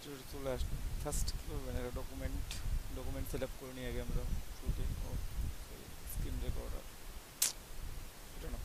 চলে আস ফার্স্ট কী করবেন, একটা ডকুমেন্ট সেট আপ করে নিই আগে আমরা শুরুতে। ও সরি, স্ক্রিন রেকর্ডার এটা না।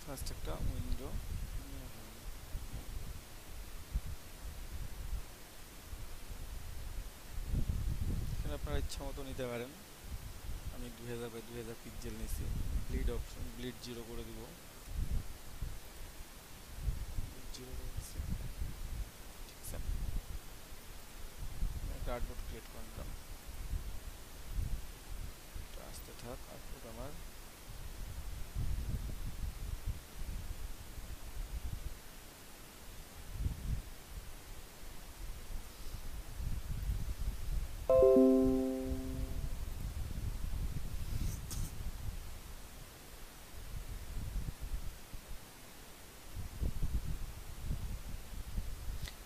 ফার্স্ট একটা উইন্ডো এখানে আপনারা ইচ্ছা মতো নিতে পারেন। আমি 2000 বাই 2000 পিক্সেল নিয়েছি। ব্লিড অপশন ব্লিড 0 করে দিব। জিরো করে দিচ্ছি, ঠিক আছে। একটা আর্টবোর্ড ক্রিয়েট করে নিলাম, এটা আসতে থাক আর্টবোর্ড আমার।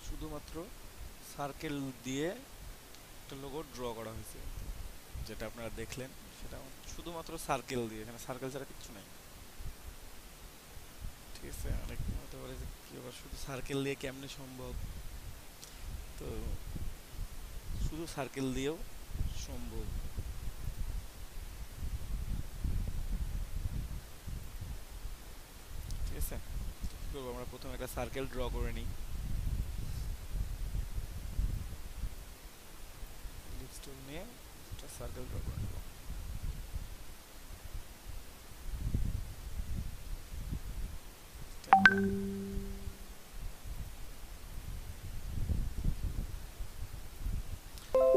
শুধুমাত্র সার্কেল দিয়ে একটা লোগো ড্র করা হয়েছে, যেটা আপনারা দেখলেন সেটা শুধুমাত্র সার্কেল দিয়ে, এখানে সার্কেল ছাড়া কিচ্ছু নাই, ঠিক আছে। অনেক হতে পারে যে কি আবার শুধু সার্কেল দিয়ে কেমনে সম্ভব, তো শুধু সার্কেল দিয়েও সম্ভব, ঠিক আছে। কি করবো, আমরা প্রথমে একটা সার্কেল ড্র করে নিই। লিপস টুল নিয়ে একটা সার্কেল ড্র করে নেব।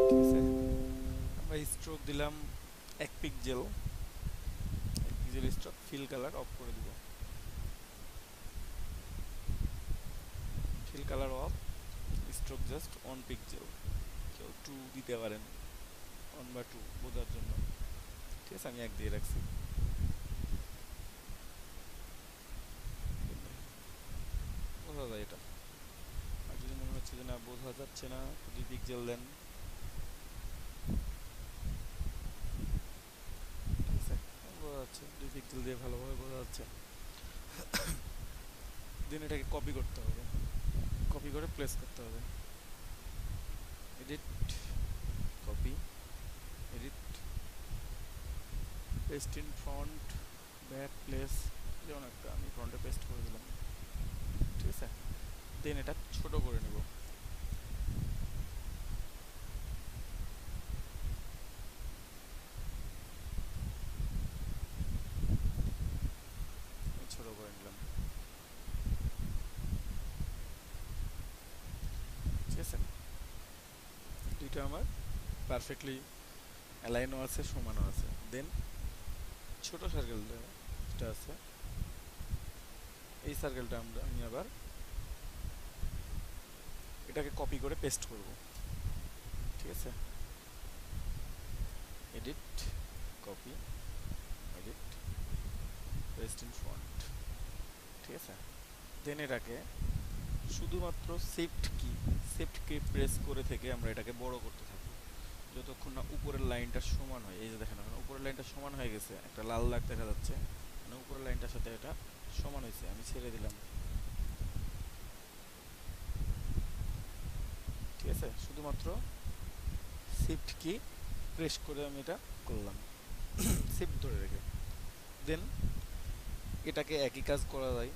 ঠিক আছে, আমরা স্ট্রোক দিলাম 1 pixel, 1 pixel stroke, fill colour of করে দিব। Fill colour of, stroke just 1 pixel, কেউ 2 দিতে পারেন, 1 বা 2 বোঝার জন্য, ঠিক আছে। আমি 1 দিয়ে রাখছি। বোঝা যায় এটা। আর যদি মনে হচ্ছে যে না বোঝা যাচ্ছে না, 2 পিক্সেল দেন, ঠিক আছে। বোঝা যাচ্ছে, 2 পিক্সেল দিয়ে ভালোভাবে বোঝা যাচ্ছে। দেন এটাকে কপি করতে হবে, কপি করে প্লেস করতে হবে। Edit, copy, edit, paste in front, back, place, যেমন একটা আমি ফ্রন্টে পেস্ট করে দিলাম, ঠিক আছে। দেন এটা ছোট করে নেব, ছোট করে নিলাম, ঠিক আছে। দুইটা আমার পারফেক্টলি অ্যালাইনও আছে, সমানও আছে। দেন ছোট সার্কেলটা যেটা আছে, এই সার্কেলটা আমি আবার এটাকে কপি করে পেস্ট করব, ঠিক আছে। Edit, copy, edit, paste in front, ঠিক আছে। দেন এটাকে শুধুমাত্র শিফট কি প্রেস করে থেকে আমরা এটাকে বড় করতে থাকবো, যতক্ষণ না উপরের লাইনটা সমান হয়। এই যে দেখেন এখন উপরের লাইনটা সমান হয়ে গেছে, একটা লাল দাগ দেখা যাচ্ছে, মানে উপরের লাইনটার সাথে এটা সমান হয়েছে। আমি ছেড়ে দিলাম, ঠিক আছে। শুধুমাত্র শিফট কি প্রেস করে আমি এটা করলাম, শিফট ধরে রেখে। দেন এটাকে একই কাজ করা যায়,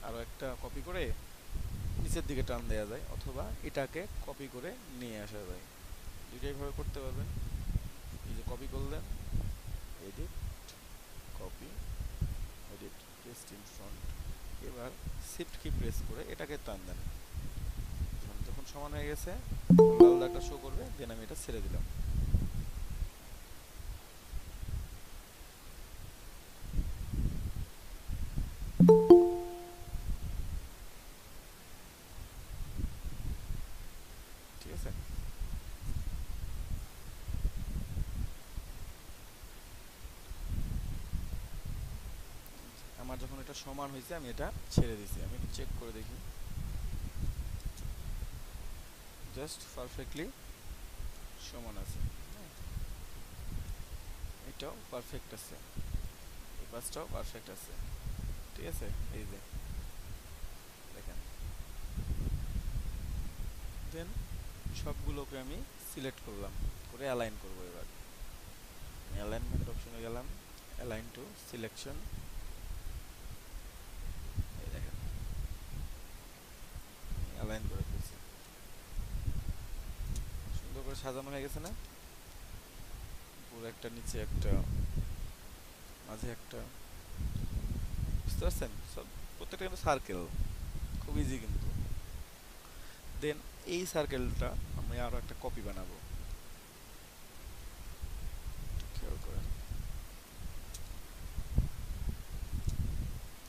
আরও একটা কপি করে নিচের দিকে টান দেওয়া যায়, অথবা এটাকে কপি করে নিয়ে আসা যায়, দুইটাই ভাবে করতে পারবেন। এই যে কপি করলেন, edit, copy, edit, paste in front, এবার শিফট কি প্রেস করে এটাকে টান দেন, যখন সমান হয়ে গেছে লাল দাগটা শো করবে, দেন আমি এটা ছেড়ে দিলাম। এটা সমান হয়েছে, আমি এটা ছেড়ে দিছি। আমি একটু চেক করে দেখি, জাস্ট পারফেক্টলি সমান আছে। এটাও পারফেক্ট আছে, এই পাশটাও পারফেক্ট আছে। ঠিক আছে, এই যে দেখেন। দেন সবগুলোকে আমি সিলেক্ট করলাম, করে অ্যালাইন করব। এবার অ্যালাইনমেন্ট অপশনে গেলাম, অ্যালাইন টু সিলেকশন। এই দেখেন অ্যালাইন করে ফেলছি, সুন্দর করে সাজানো হয়ে গেছে না? পুরো একটা, নিচে একটা, মাঝে একটা, বুঝতে পারছেন? সব প্রত্যেকটা কিন্তু সার্কেল, খুব ইজি কিন্তু। দেন এই সার্কেলটা আমি আরো একটা কপি বানাবো, খেয়াল করেন।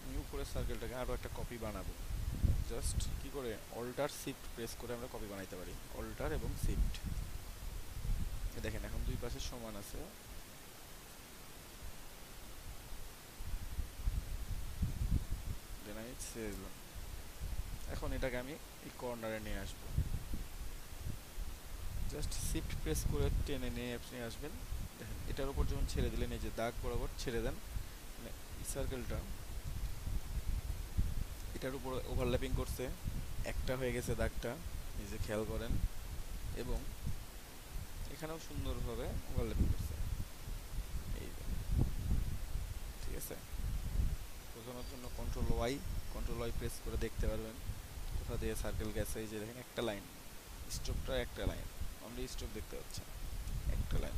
আমি উপরের সার্কেলটাকে আরো একটা কপি বানাবো। জাস্ট কি করে, অল্টার শিফট প্রেস করে আমরা কপি বানাইতে পারি, অল্টার এবং শিফট। দেখেন এখন দুই পাশে সমান আছে। দেন আমি ছেড়ে দিলাম। এখন এটাকে আমি এই কর্নারে নিয়ে আসবো, জাস্ট শিফট প্রেস করে টেনে নিয়ে আপনি আসবেন। দেখেন এটার উপর যখন ছেড়ে দিলেন, এই যে দাগ বরাবর ছেড়ে দেন, মানে এই সার্কেলটা এটার উপর ওভারল্যাপিং করছে, একটা হয়ে গেছে দাগটা, এই যে খেয়াল করেন। এবং এখানেও সুন্দরভাবে ওভারল্যাপিং করছে, এই যে। ঠিক আছে, বোঝানোর জন্য কন্ট্রোল ওয়াই প্রেস করে দেখতে পারবেন কোথা দিয়ে সার্কেল গেছে। এই যে দেখেন একটা লাইন, স্ট্রোকটা একটা লাইন, অনলি স্ট্রোক দেখতে পাচ্ছেন, একটা লাইন।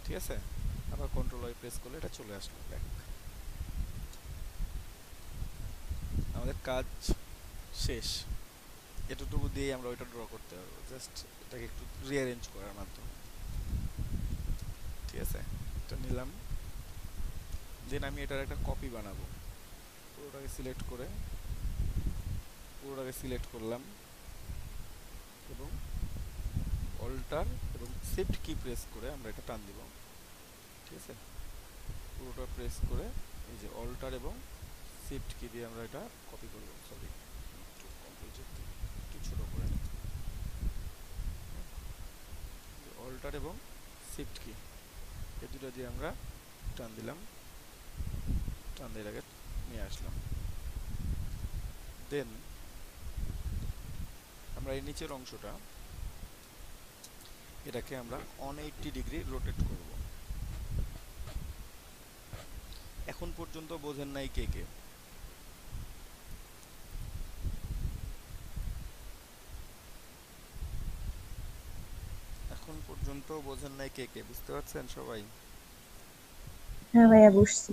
ঠিক আছে, আবার কন্ট্রোল ওয়াই প্রেস করলে এটা চলে আসলো ব্যাক। আমাদের কাজ শেষ, এতটুকু দিয়ে আমরা ওইটা ড্র করতে পারবো, জাস্ট এটাকে একটু রিঅ্যারেঞ্জ করার মাধ্যমে। ঠিক আছে, এটা নিলাম। দেন আমি এটার একটা কপি বানাবো, পুরোটাকে সিলেক্ট করলাম এবং অল্টার এবং শিফট কি প্রেস করে আমরা এটা টান দিব। ঠিক আছে, পুরোটা প্রেস করে এই যে অল্টার এবং শিফট কি দিয়ে আমরা এটা কপি করব। সরি, একটু কন্ট্রোল একটু ছোট করে নিই। অল্টার এবং শিফট কি এই দুটো দিয়ে আমরা টান দিলাম, টান দিয়ে এটাকে নিয়ে আসলাম। দেন আমরা এই নিচের অংশটা, এটাকে আমরা 180 ডিগ্রি রোটেট করব। এখন পর্যন্ত বোঝেন নাই কে কে? এখন পর্যন্ত বোঝেন নাই কে কে? বুঝতে পারছেন সবাই? হ্যাঁ ভাইয়া বুঝছি।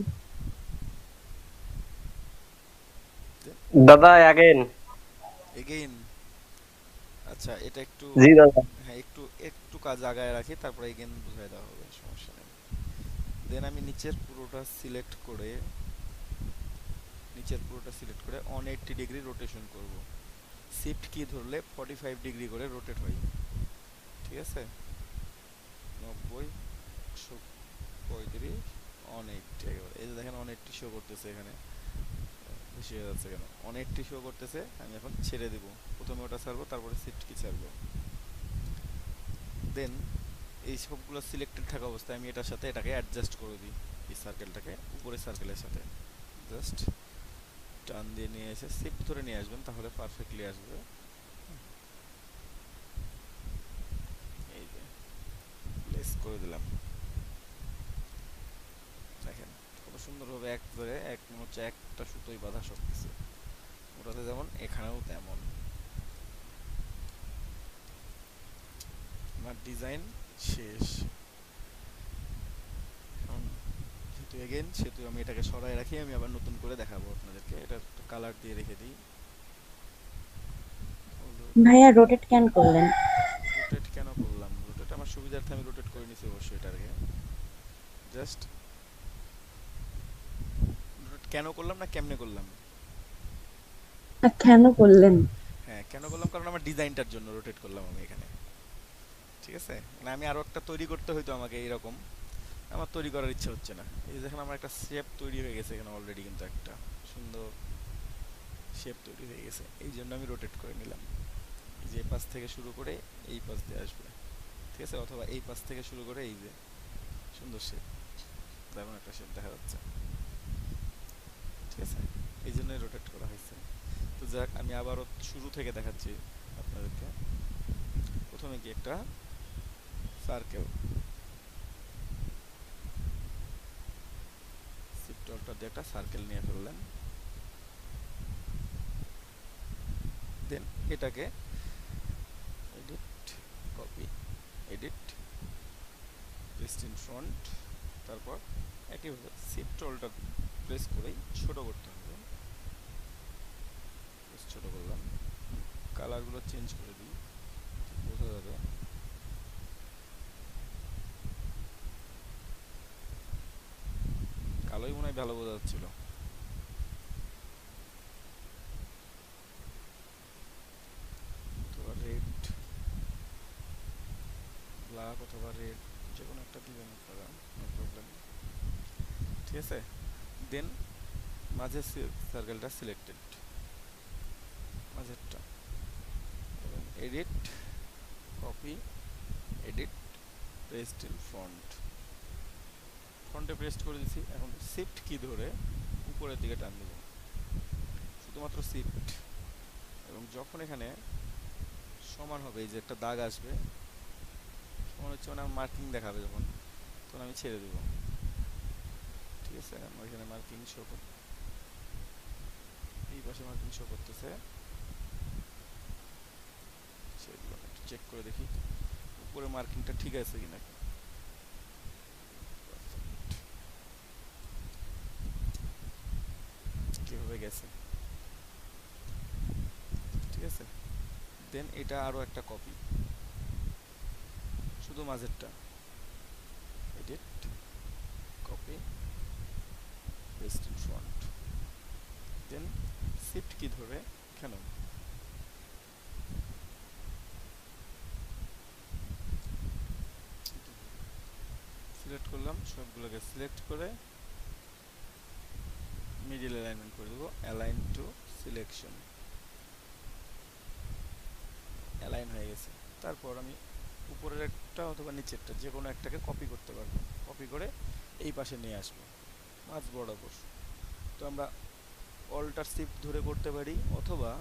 দাদা অ্যাগেন। এগেইন? আচ্ছা, এটা একটু, জি দাদা। হ্যাঁ একটু একটু কাজ আগায় রাখি, তারপরে এগেইন বুঝাই দেওয়া হবে, সমস্যা নেই। দেন আমি নিচের পুরোটা সিলেক্ট করে 180 ডিগ্রি রোটেশন করব। শিফট কি ধরলে 45 ডিগ্রি করে রোটেট হয়। ঠিক আছে, 90, 135, 180 একেবারে। এই যে দেখেন 180 শো করতেছে এখানে, বেশি হয়ে যাচ্ছে কেন? 180 শো করতেছে। আমি এখন ছেড়ে দিব, প্রথমে ওটা ছাড়বো, তারপরে শিফট কি ছাড়বো। দেন এই সবগুলো সিলেক্টেড থাকা অবস্থায় আমি এটার সাথে এটাকে অ্যাডজাস্ট করে দিই, এই সার্কেলটাকে উপরের সার্কেলের সাথে। জাস্ট টান দিয়ে নিয়ে এসে শিফট ধরে নিয়ে আসবেন, তাহলে পারফেক্টলি আসবে। এই যে প্লেস করে দিলাম, দেখেন কত সুন্দরভাবে এক ধরে এক মনে হচ্ছে একটা সুতোই বাঁধা সব কিছু। ওটাতে যেমন এখানেও তেমন। আমার ডিজাইন শেষ। এখন যেহেতু এগেন, সেহেতু আমি এটাকে সরাই রাখি, আমি আবার নতুন করে দেখাবো আপনাদেরকে। এটা একটু কালার দিয়ে রেখে দিই। ভাইয়া রোটেট কেন করলেন? রোটেট কেন করলাম? রোটেট আমার সুবিধার্থে আমি রোটেট করে নিছি অবশ্যই এটাকে। জাস্ট রোটেট কেন করলাম না কেমনে করলাম? কেন করলেন? হ্যাঁ কেন করলাম, কারণ আমার ডিজাইনটার জন্য রোটেট করলাম আমি এখানে। ঠিক আছে, মানে আমি আরো একটা তৈরি করতে হইতো আমাকে এরকম, আমার তৈরি করার ইচ্ছা হচ্ছে না। এই যে দেখেন আমার একটা শেপ তৈরি হয়ে গেছে এখানে অলরেডি, কিন্তু একটা সুন্দর শেপ তৈরি হয়ে গেছে, এই জন্য আমি রোটেট করে নিলাম। এই যে এই পাশ থেকে শুরু করে এই পাশ দিয়ে আসবে, ঠিক আছে, অথবা এই পাশ থেকে শুরু করে এই যে সুন্দর শেপ, দারুণ একটা শেপ দেখা যাচ্ছে, ঠিক আছে, এই জন্যই রোটেট করা হয়েছে। তো যাক, আমি আবারও শুরু থেকে দেখাচ্ছি আপনাদেরকে। প্রথমে কি একটা সার্কেল, শিফট অল্টার দিয়ে একটা সার্কেল নিয়ে ফেললেন। দেন এটাকে edit, copy, edit, paste in front, তারপর একইভাবে শিফট অল্টার প্রেস করেই ছোট করতে হবে। ছোট করলাম, কালারগুলো চেঞ্জ করে দিই, বোঝা যাবে। কালোই মনে হয় ভালো বোঝা যাচ্ছিল। অথবা রেড, ব্ল্যাক অথবা রেড, যে কোনো একটা দিবেন আপনারা, নো প্রবলেম, ঠিক আছে। দেন মাঝে সার্কেলটা সিলেক্টেড, মাঝেরটা, এবং edit, copy, edit, paste in front, ফ্রন্টে পেস্ট করে দিছি। এখন শিফট কি ধরে উপরের দিকে টান দেব, শুধুমাত্র শিফট, এবং যখন এখানে সমান হবে, এই যে একটা দাগ আসবে, সমান হচ্ছে মানে আমার মার্কিং দেখাবে যখন, তখন আমি ছেড়ে দেব, ঠিক আছে। আমার এখানে মার্কিং শো করতে, এই পাশে মার্কিং শো করতেছে, সেগুলো একটু চেক করে দেখি উপরে মার্কিংটা ঠিক আছে কিনা। কিভাবে গেছে, ঠিক আছে। দেন এটা আরও একটা কপি, শুধু মাঝেরটা, edit, copy, paste in front. Then shift key ধরে এখানে সিলেক্ট করলাম, সবগুলোকে সিলেক্ট করে মিডিল অ্যালাইনমেন্ট করে দেবো, অ্যালাইন টু সিলেকশন, অ্যালাইন হয়ে গেছে। তারপর আমি উপরের একটা অথবা নিচেরটা যে কোনো একটাকে কপি করতে পারবো, কপি করে এই পাশে নিয়ে আসবো মাঝ বরাবর। তো আমরা অল্টার শিফট ধরে করতে পারি, অথবা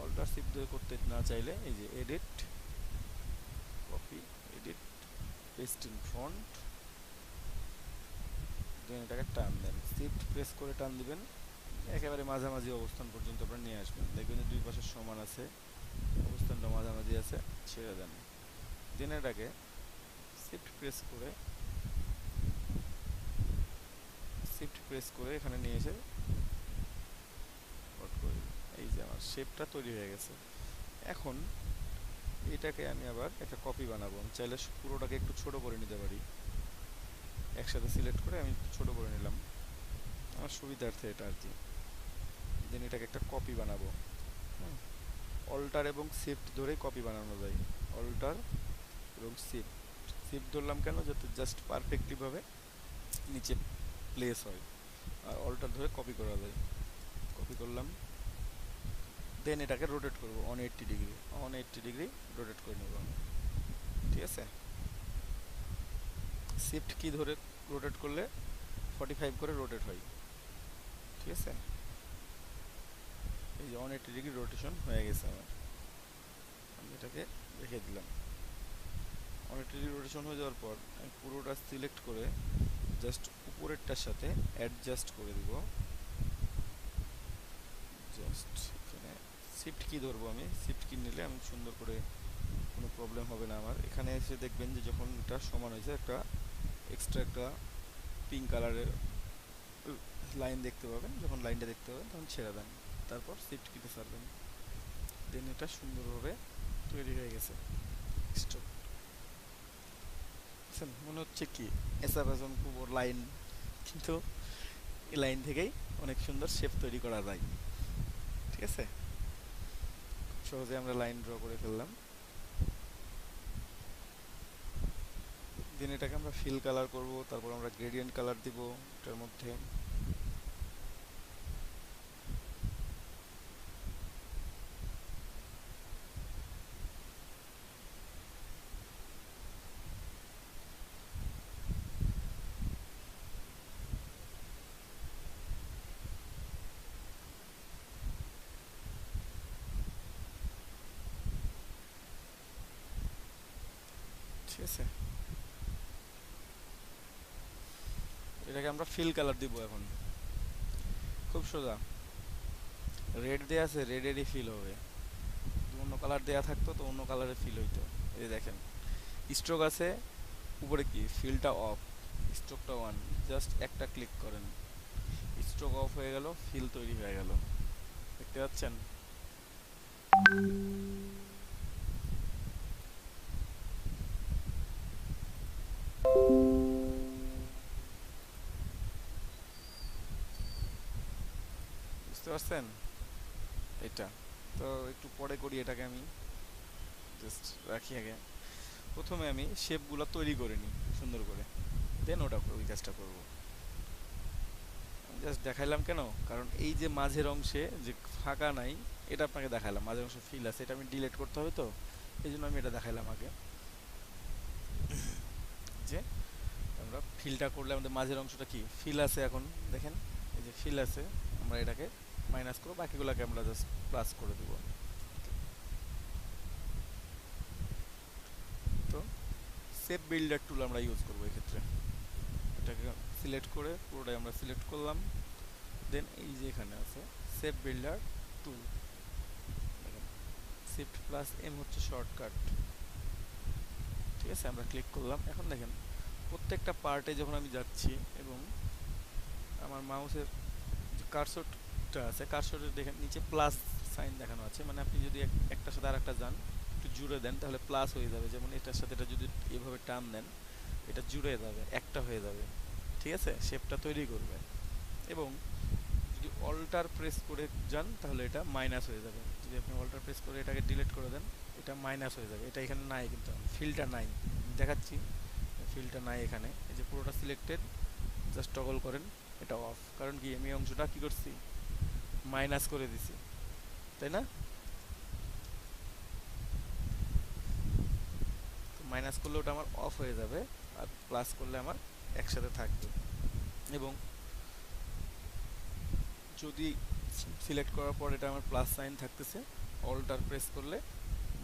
অল্টার শিফট ধরে করতে না চাইলে এই যে edit, copy, edit, paste in front, then এটাকে টান দেন, শিফট প্রেস করে টান দিবেন, একেবারে মাঝামাঝি অবস্থান পর্যন্ত আপনারা নিয়ে আসবেন, দেখবেন যে দুই পাশে সমান আছে, অবস্থানটা মাঝামাঝি আছে, ছেড়ে দেন। দেন এটাকে শিফট প্রেস করে, শিফট প্রেস করে এখানে নিয়ে এসে কট করে দিন। এই যে আমার শেপটা তৈরি হয়ে গেছে। এখন এটাকে আমি আবার একটা কপি বানাবো, আমি চাইলে পুরোটাকে একটু ছোট করে নিতে পারি, একসাথে সিলেক্ট করে আমি ছোট করে নিলাম আমার সুবিধার্থে এটা আর কি। দেন এটাকে একটা কপি বানাবো, অল্টার এবং শিফট ধরেই কপি বানানো যায়, অল্টার এবং শিফট, শিফট ধরলাম কেন, যাতে জাস্ট পারফেক্টলিভাবে নিচে প্লেস হয়, আর অল্টার ধরে কপি করা যায়। কপি করলাম, দেন এটাকে রোটেট করবো 180 ডিগ্রি, 180 ডিগ্রি রোটেট করে নেব আমি, ঠিক আছে। শিফট কি ধরে রোটেট করলে 45 করে রোটেট হয়, ঠিক আছে। এই যে 180 ডিগ্রি রোটেশন হয়ে গেছে আমার, আমি এটাকে রেখে দিলাম। 180 ডিগ্রি রোটেশন হয়ে যাওয়ার পর আমি পুরোটা সিলেক্ট করে জাস্ট উপরেরটার সাথে অ্যাডজাস্ট করে দিব, জাস্ট এখানে শিফট কি ধরবো, আমি শিফট কি নিলে আমি সুন্দর করে কোনো প্রবলেম হবে না আমার। এখানে এসে দেখবেন যে যখন এটা সমান হয়েছে, একটা এক্সট্রা একটা পিঙ্ক কালারের লাইন দেখতে পাবেন, যখন লাইনটা দেখতে পাবেন তখন ছেড়ে দেন, তারপর শিফট কিতে ছাড়বেন, দেন এটা সুন্দরভাবে তৈরি হয়ে গেছে। স্টপ, মনে হচ্ছে কি এসাবেশন খুব লাইন, কিন্তু এই লাইন থেকেই অনেক সুন্দর শেপ তৈরি করা যায়, ঠিক আছে। সহজে আমরা লাইন ড্র করে ফেললাম। দেন এটাকে আমরা ফিল কালার করব, তারপর আমরা গ্রেডিয়েন্ট কালার দিব এটার মধ্যে। ঠিক আছে, এটাকে আমরা ফিল কালার দিব এখন। খুব সোজা, রেড দেয়া আছে, রেডেরই ফিল হবে। অন্য কালার দেয়া থাকতো তো অন্য কালারে ফিল হইতো। এই দেখেন স্ট্রোক আছে, উপরে কি ফিলটা অফ, স্ট্রোকটা অন, জাস্ট একটা ক্লিক করেন, স্ট্রোক অফ হয়ে গেল, ফিল তৈরি হয়ে গেল। দেখতে পাচ্ছেন? বুঝতে পারছেন? এটা তো একটু পরে করি, এটাকে আমি জাস্ট রাখি আগে। প্রথমে আমি শেপগুলো তৈরি করে নিই সুন্দর করে, দেন ওই কাজটা করবো। জাস্ট দেখাইলাম কেন, কারণ এই যে মাঝের অংশে যে ফাঁকা নাই, এটা আপনাকে দেখাইলাম, মাঝের অংশে ফিল আছে, এটা আমি ডিলিট করতে হবে তো, এই জন্য আমি এটা দেখাইলাম আগে। যে আমরা ফিলটা করলে আমাদের মাঝের অংশটা কি ফিল আছে, এখন দেখেন এই যে ফিল আছে, আমরা এটাকে মাইনাস করবো, বাকিগুলোকে আমরা জাস্ট প্লাস করে দিব। তো সেভ বিল্ডার টুল আমরা ইউজ করবো এক্ষেত্রে। এটাকে সিলেক্ট করে পুরোটাই আমরা সিলেক্ট করলাম, দেন এই যে এখানে আছে সেভ বিল্ডার টুল, দেখেন শিফট প্লাস এম হচ্ছে শর্টকাট। ঠিক আছে, আমরা ক্লিক করলাম। এখন দেখেন প্রত্যেকটা পার্টে যখন আমি যাচ্ছি এবং আমার মাউসের যে কার্সরটা আছে, কার্সরের দেখেন নিচে প্লাস সাইন দেখানো আছে, মানে আপনি যদি একটার সাথে আরেকটা যান, একটু জুড়ে দেন, তাহলে প্লাস হয়ে যাবে। যেমন এটার সাথে এটা যদি এভাবে টান দেন, এটা জুড়ে যাবে, একটা হয়ে যাবে। ঠিক আছে, শেপটা তৈরি করবে। এবং যদি অল্টার প্রেস করে যান, তাহলে এটা মাইনাস হয়ে যাবে। যদি আপনি অল্টার প্রেস করে এটাকে ডিলিট করে দেন, এটা মাইনাস হয়ে যাবে। এটা এখানে নাই, কিন্তু ফিলটা নাই, দেখাচ্ছি ফিলটা নাই এখানে। এই যে পুরোটা সিলেক্টেড, জাস্ট টগল করেন, এটা অফ। কারণ কি, আমি অংশটা কি করছি, মাইনাস করে দিছি, তাই না? মাইনাস করলে ওটা আমার অফ হয়ে যাবে, আর প্লাস করলে আমার একসাথে থাকবে। এবং যদি সিলেক্ট করার পর এটা আমার প্লাস সাইন থাকতেছে, অল্টার প্রেস করলে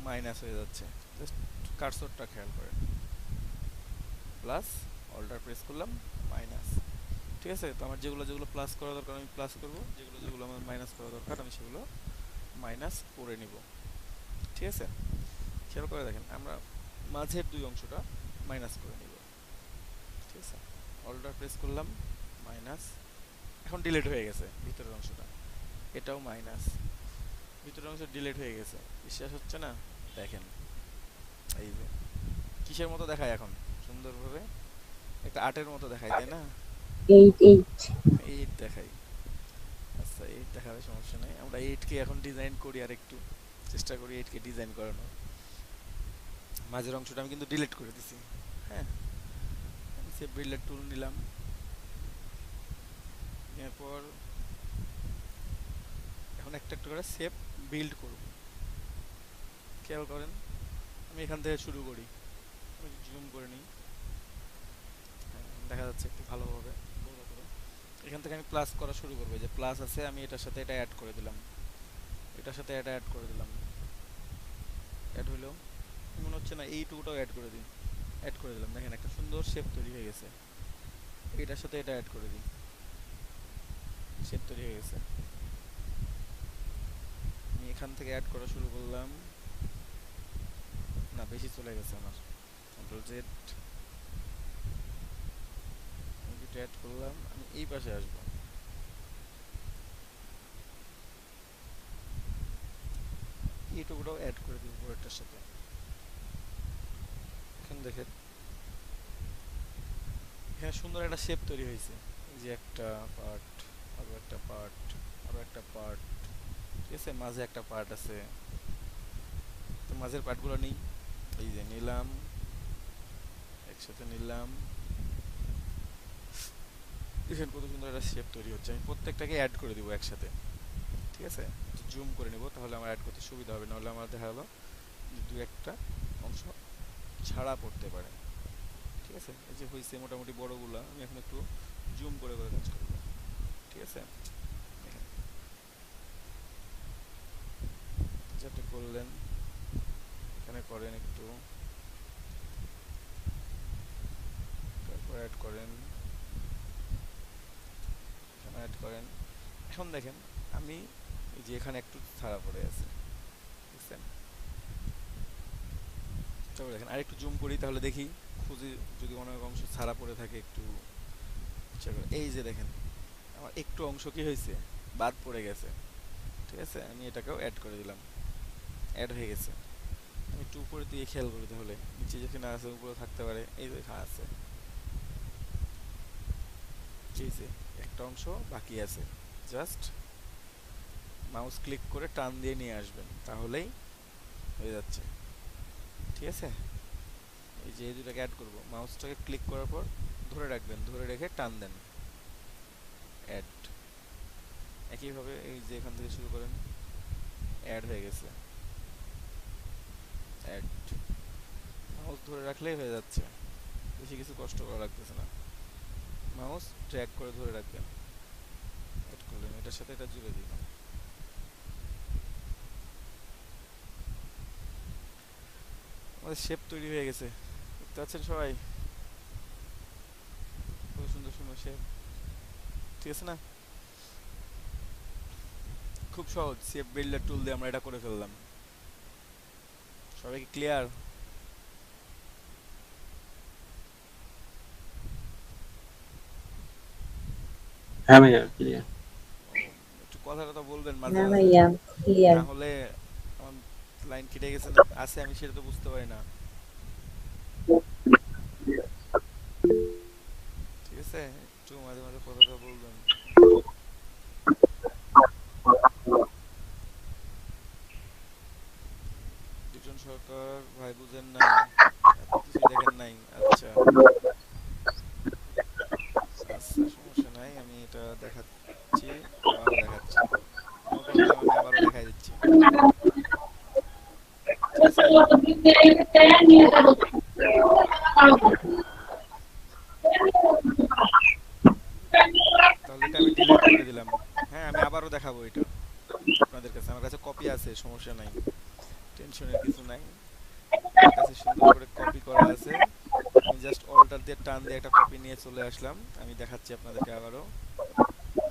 মাইনাস হয়ে যাচ্ছে। জাস্ট কার্সরটা খেয়াল করেন, প্লাস, অল্টার প্রেস করলাম, মাইনাস। ঠিক আছে, তো আমার যেগুলো যেগুলো প্লাস করা দরকার আমি প্লাস করব, যেগুলো যেগুলো আমার মাইনাস করা দরকার আমি সেগুলো মাইনাস করে নিব। ঠিক আছে, খেয়াল করে দেখেন, আমরা মাঝের দুই অংশটা মাইনাস করে নিব। ঠিক আছে, অল্টার প্রেস করলাম, মাইনাস। এখন ডিলিট হয়ে গেছে ভিতরের অংশটা, এটাও মাইনাস, ভিতরের অংশ ডিলিট হয়ে গেছে। বিশ্বাস হচ্ছে না? দেখেন এই যে কিসের মতো দেখায় এখন, সুন্দরভাবে একটা আর্টের মতো দেখায়, তাই না? 8 8। 8 দেখাই, আচ্ছা 8 দেখাবে, সমস্যা নেই। আমরা 8 কে এখন ডিজাইন করি, আর একটু চেষ্টা করি 8 কে ডিজাইন করানোর। মাঝের অংশটা আমি কিন্তু ডিলিট করে দিছি। হ্যাঁ, সেভ বিল্ডার টুল নিলাম, এরপর এখন একটা একটা করে সেভ বিল্ড করব। খেয়াল করেন, আমি এখান থেকে শুরু করি, জুম করে নিই, দেখা যাচ্ছে একটু ভালোভাবে। এখান থেকে আমি প্লাস করা শুরু করবো, যে প্লাস আছে, আমি এটার সাথে এটা অ্যাড করে দিলাম, এটার সাথে এটা অ্যাড করে দিলাম, অ্যাড হইলো। মনে হচ্ছে না, এইটুকুটাও অ্যাড করে দিই, অ্যাড করে দিলাম। দেখেন একটা সুন্দর শেপ তৈরি হয়ে গেছে। এটার সাথে এটা অ্যাড করে দিই, শেপ তৈরি হয়ে গেছে। আমি এখান থেকে অ্যাড করা শুরু করলাম, না বেশি চলে গেছে আমার, কন্ট্রোল জেড, এটা অ্যাড করলাম। আমি এই পাশে আসবো, এইটুকুটাও অ্যাড করে দিব পরেরটার সাথে। এখন দেখেন এখানে সুন্দর একটা শেপ তৈরি হয়েছে, এই যে একটা পার্ট, আরো একটা পার্ট, আরো একটা পার্ট। ঠিক আছে, মাঝে একটা পার্ট আছে, তো মাঝের পার্টগুলো নিই, এই যে নিলাম, একসাথে নিলাম, দেখেন কত সুন্দর একটা শেপ তৈরি হচ্ছে। আমি প্রত্যেকটাকে অ্যাড করে দিব একসাথে, ঠিক আছে? জুম করে নেব, তাহলে আমার অ্যাড করতে সুবিধা হবে, নাহলে আমার দেখা গেলো যে দু একটা অংশ ছাড়া পড়তে পারে, ঠিক আছে? এই যে হয়েছে মোটামুটি বড়গুলা, আমি এখন একটু জুম করে করে কাজ করব, ঠিক আছে? দেখেন যেটা করলেন এখানে করেন একটু, তারপর অ্যাড করেন, এখানে অ্যাড করেন। এখন দেখেন আমি এই যে এখানে একটু ছাড়া পড়ে আছে, বুঝছেন? তারপর দেখেন আরেকটু জুম করি, তাহলে দেখি খুঁজি যদি অনেক অংশ ছাড়া পড়ে থাকে একটু ইচ্ছা করে। এই যে দেখেন আমার একটু অংশ কি হয়েছে, বাদ পড়ে গেছে, ঠিক আছে? আমি এটাকেও অ্যাড করে দিলাম, অ্যাড হয়ে গেছে। আমি একটু উপরে দিয়ে খেয়াল করি, তাহলে নিচে যেখানে আছে উপরে থাকতে পারে, এই যে এখানে আছে, ঠিক আছে? একটা অংশ বাকি আছে, জাস্ট মাউস ক্লিক করে টান দিয়ে নিয়ে আসবেন, তাহলেই হয়ে যাচ্ছে, ঠিক আছে? এই যে এই দুটাকে অ্যাড করব, মাউসটাকে ক্লিক করার পর ধরে রাখবেন, ধরে রেখে টান দেন, অ্যাড। একইভাবে এই যে এখান থেকে শুরু করেন, অ্যাড হয়ে গেছে, অ্যাড। মাউস ধরে রাখলেই হয়ে যাচ্ছে, বেশি কিছু কষ্ট করা লাগতেছে না। মাউস ড্র্যাগ করে ধরে রাখবেন, অ্যাড করলেন, এটার সাথে এটা জুড়ে দিলাম। আমাদের শেপ তৈরি হয়ে গেছে, দেখতে পাচ্ছেন সবাই? কত সুন্দর সুন্দর শেপ, ঠিক আছে না? খুব সহজ, শেপ বিল্ডার টুল দিয়ে আমরা এটা করে ফেললাম। সবাই কি ক্লিয়ার? হ্যাঁ ভাইয়া ক্লিয়ার। একটু কথা কথা বলবেন মাঝে হ্যাঁ মাঝে, ভাইয়া ক্লিয়ার। না হলে আমার লাইন কেটে গেছে না আছে, আমি সেটা তো বুঝতে পারি না, ঠিক আছে? একটু মাঝে মাঝে কথাটা বলবেন। দুজন সরকার ভাই বুঝেন নাই, এত কিছু দেখেন নাই, আচ্ছা আচ্ছা সমস্যা নাই, আমি এটা দেখাচ্ছি, আবারও দেখাচ্ছি, নো প্রবলেম, আমি আবারও দেখাই দিচ্ছি, ঠিক আছে? তাহলে এটা আমি ডিলিট করে দিলাম। হ্যাঁ আমি আবারও দেখাবো এটা আপনাদের কাছে, আমার কাছে কপি আছে, সমস্যা নাই, টেনশনের কিছু নাই, আমার কাছে সুন্দর করে কপি করা আছে। আমি জাস্ট অল্টার দিয়ে টান দিয়ে একটা কপি নিয়ে চলে আসলাম, আমি দেখাচ্ছি আপনাদেরকে আবারও।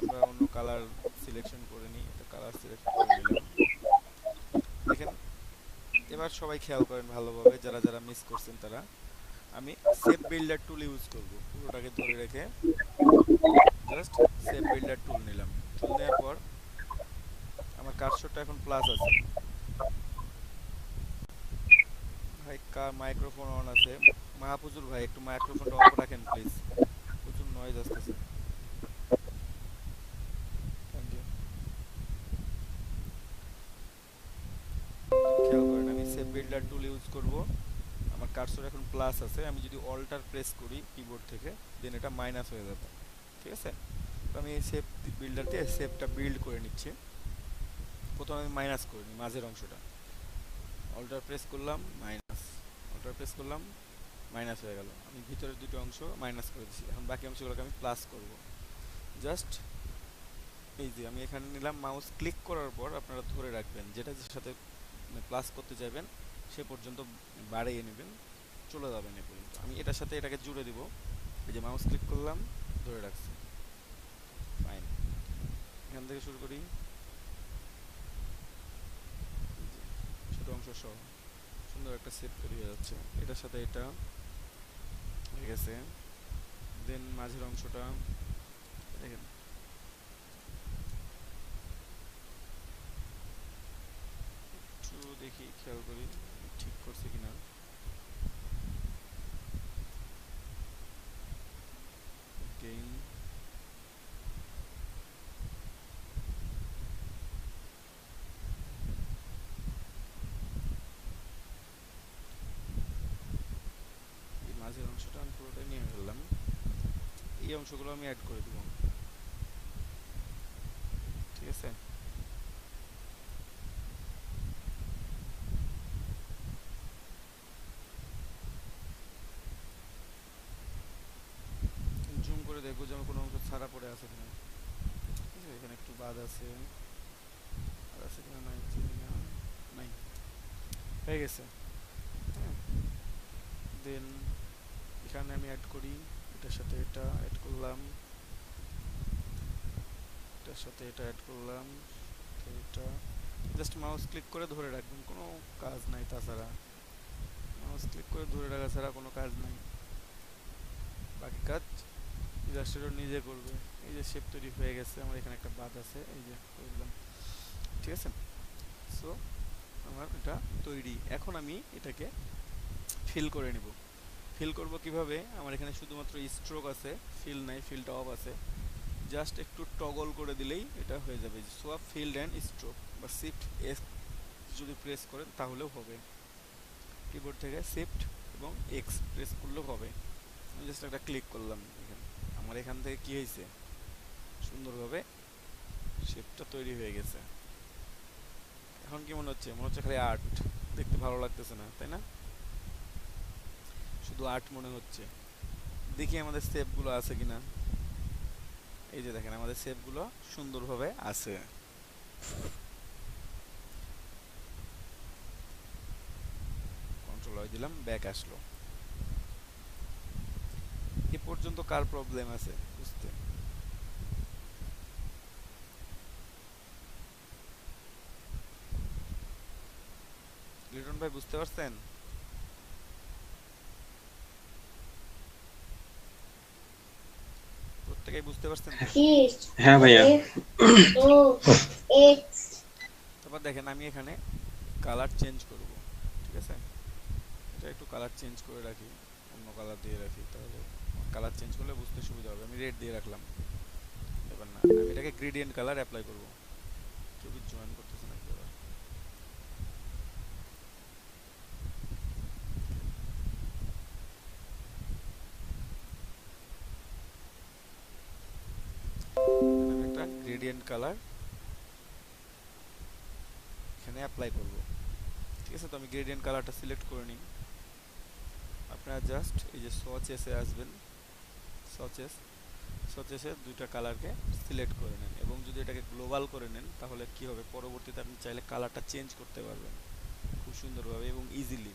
আমরা অন্য কালার সিলেকশন করে নিই, এটা কালার সিলেক্ট করে নিলাম, দেখেন। এবার সবাই খেয়াল করেন ভালোভাবে, যারা যারা মিস করছেন তারা। আমি সেভ বিল্ডার টুল ইউজ করব, পুরোটাকে ধরে রেখে জাস্ট সেভ বিল্ডার টুল নিলাম। টুল নেওয়ার পর আমার কার্সরটা এখন প্লাস আছে। ভাই কার মাইক্রোফোন অন আছে? মাহফুজুর ভাই একটু মাইক্রোফোনটা অফ রাখেন প্লিজ, প্রচুর নয়েজ আসতেছে। Thank you. খেয়াল করেন আমি সেভ বিল্ডার টুল ইউজ করব, আমার কার্সর এখন প্লাস আছে, আমি যদি অল্টার প্রেস করি কিবোর্ড থেকে দেন এটা মাইনাস হয়ে যাবে, ঠিক আছে? তো আমি এই সেভ বিল্ডার দিয়ে সেভটা বিল্ড করে নিচ্ছি। প্রথমে আমি মাইনাস করে নিই মাঝের অংশটা, অল্টার প্রেস করলাম মাইনাস, অল্টার প্রেস করলাম মাইনাস হয়ে গেল, আমি ভিতরের দুটো অংশ মাইনাস করে দিচ্ছি। এখন বাকি অংশগুলোকে আমি প্লাস করব, জাস্ট এই যে আমি এখানে নিলাম, মাউস ক্লিক করার পর আপনারা ধরে রাখবেন, যেটা যে সাথে প্লাস করতে চাইবেন সে পর্যন্ত বাড়িয়ে নেবেন, চলে যাবেন এ পর্যন্ত। আমি এটার সাথে এটাকে জুড়ে দিব, এই যে মাউস ক্লিক করলাম, ধরে রাখছি, ফাইন। এখান থেকে শুরু করি, ছোট অংশ সহ সুন্দর একটা শেপ তৈরি হয়ে যাচ্ছে, এটার সাথে এটা হয়ে গেছে। দেন মাঝের অংশটা দেখেন, একটু দেখি খেয়াল করি ঠিক করছে কিনা। গেইন, এই মাঝের অংশটা এই অংশগুলো আমি অ্যাড করে দিব, ঠিক আছে। জুম করে দেখবো যে আমার কোনো অংশ ছাড়া পড়ে আছে কিনা, ঠিক আছে। এখানে একটু বাদ আছে, আর আছে কিনা নাই চিনি না, নাই, হয়ে গেছে। হ্যাঁ, দেন এখানে আমি অ্যাড করি, এটার সাথে এটা অ্যাড করলাম, এটার সাথে এটা অ্যাড করলাম, তো এটা জাস্ট মাউস ক্লিক করে ধরে রাখবেন, কোনো কাজ নাই তাছাড়া, মাউস ক্লিক করে ধরে রাখা ছাড়া কোনো কাজ নাই, বাকি কাজ ইলাস্ট্রেটর নিজে করবে। এই যে শেপ তৈরি হয়ে গেছে, আমার এখানে একটা বাদ আছে, এই যে করে দিলাম, ঠিক আছে। সো আমার এটা তৈরি। এখন আমি এটাকে ফিল করে নিব। ফিল করব কিভাবে? আমার এখানে শুধুমাত্র স্ট্রোক আছে, ফিল নাই, ফিলটা অফ আছে, জাস্ট একটু টগল করে দিলেই এটা হয়ে যাবে। সোয়াপ ফিল্ড অ্যান্ড স্ট্রোক বা শিফট এস যদি প্রেস করেন তাহলেও হবে, কিবোর্ড থেকে শিফট এবং এক্স প্রেস করলেও হবে। আমি জাস্ট একটা ক্লিক করলাম, এখানে আমার এখান থেকে কি হয়েছে, সুন্দরভাবে শেপটা তৈরি হয়ে গেছে। এখন কি মনে হচ্ছে? মনে হচ্ছে খালি আর্ট, দেখতে ভালো লাগতেছে না, তাই না? শুধু আর্ট মনে হচ্ছে। দেখি আমাদের শেপগুলো আছে কিনা। এই যে দেখেন আমাদের শেপগুলো সুন্দরভাবে আছে। কন্ট্রোল আই দিলাম, ব্যাক আসলো। এ পর্যন্ত কার প্রবলেম আছে বুঝতে? লিটন ভাই বুঝতে পারছেন? প্রত্যেকেই বুঝতে পারছেন তো? হ্যাঁ ভাইয়া। তারপর দেখেন আমি এখানে কালার চেঞ্জ করব, ঠিক আছে। এটা একটু কালার চেঞ্জ করে রাখি, অন্য কালার দিয়ে রাখি, তাহলে কালার চেঞ্জ করলে বুঝতে সুবিধা হবে। আমি রেড দিয়ে রাখলাম, এবার না, আমি এটাকে গ্রেডিয়েন্ট কালার অ্যাপ্লাই করব। কেউ কি জয়েন করতেছে নাকি এবার? আমি একটা গ্রেডিয়েন্ট কালার এখানে অ্যাপ্লাই করব, ঠিক আছে। তো আমি গ্রেডিয়েন্ট কালারটা সিলেক্ট করে নিই। আপনারা জাস্ট এই যে সচেসে আসবেন, সচেসে দুইটা কালারকে সিলেক্ট করে নেন, এবং যদি এটাকে গ্লোবাল করে নেন তাহলে কি হবে, পরবর্তীতে আপনি চাইলে কালারটা চেঞ্জ করতে পারবেন খুব সুন্দরভাবে এবং ইজিলি।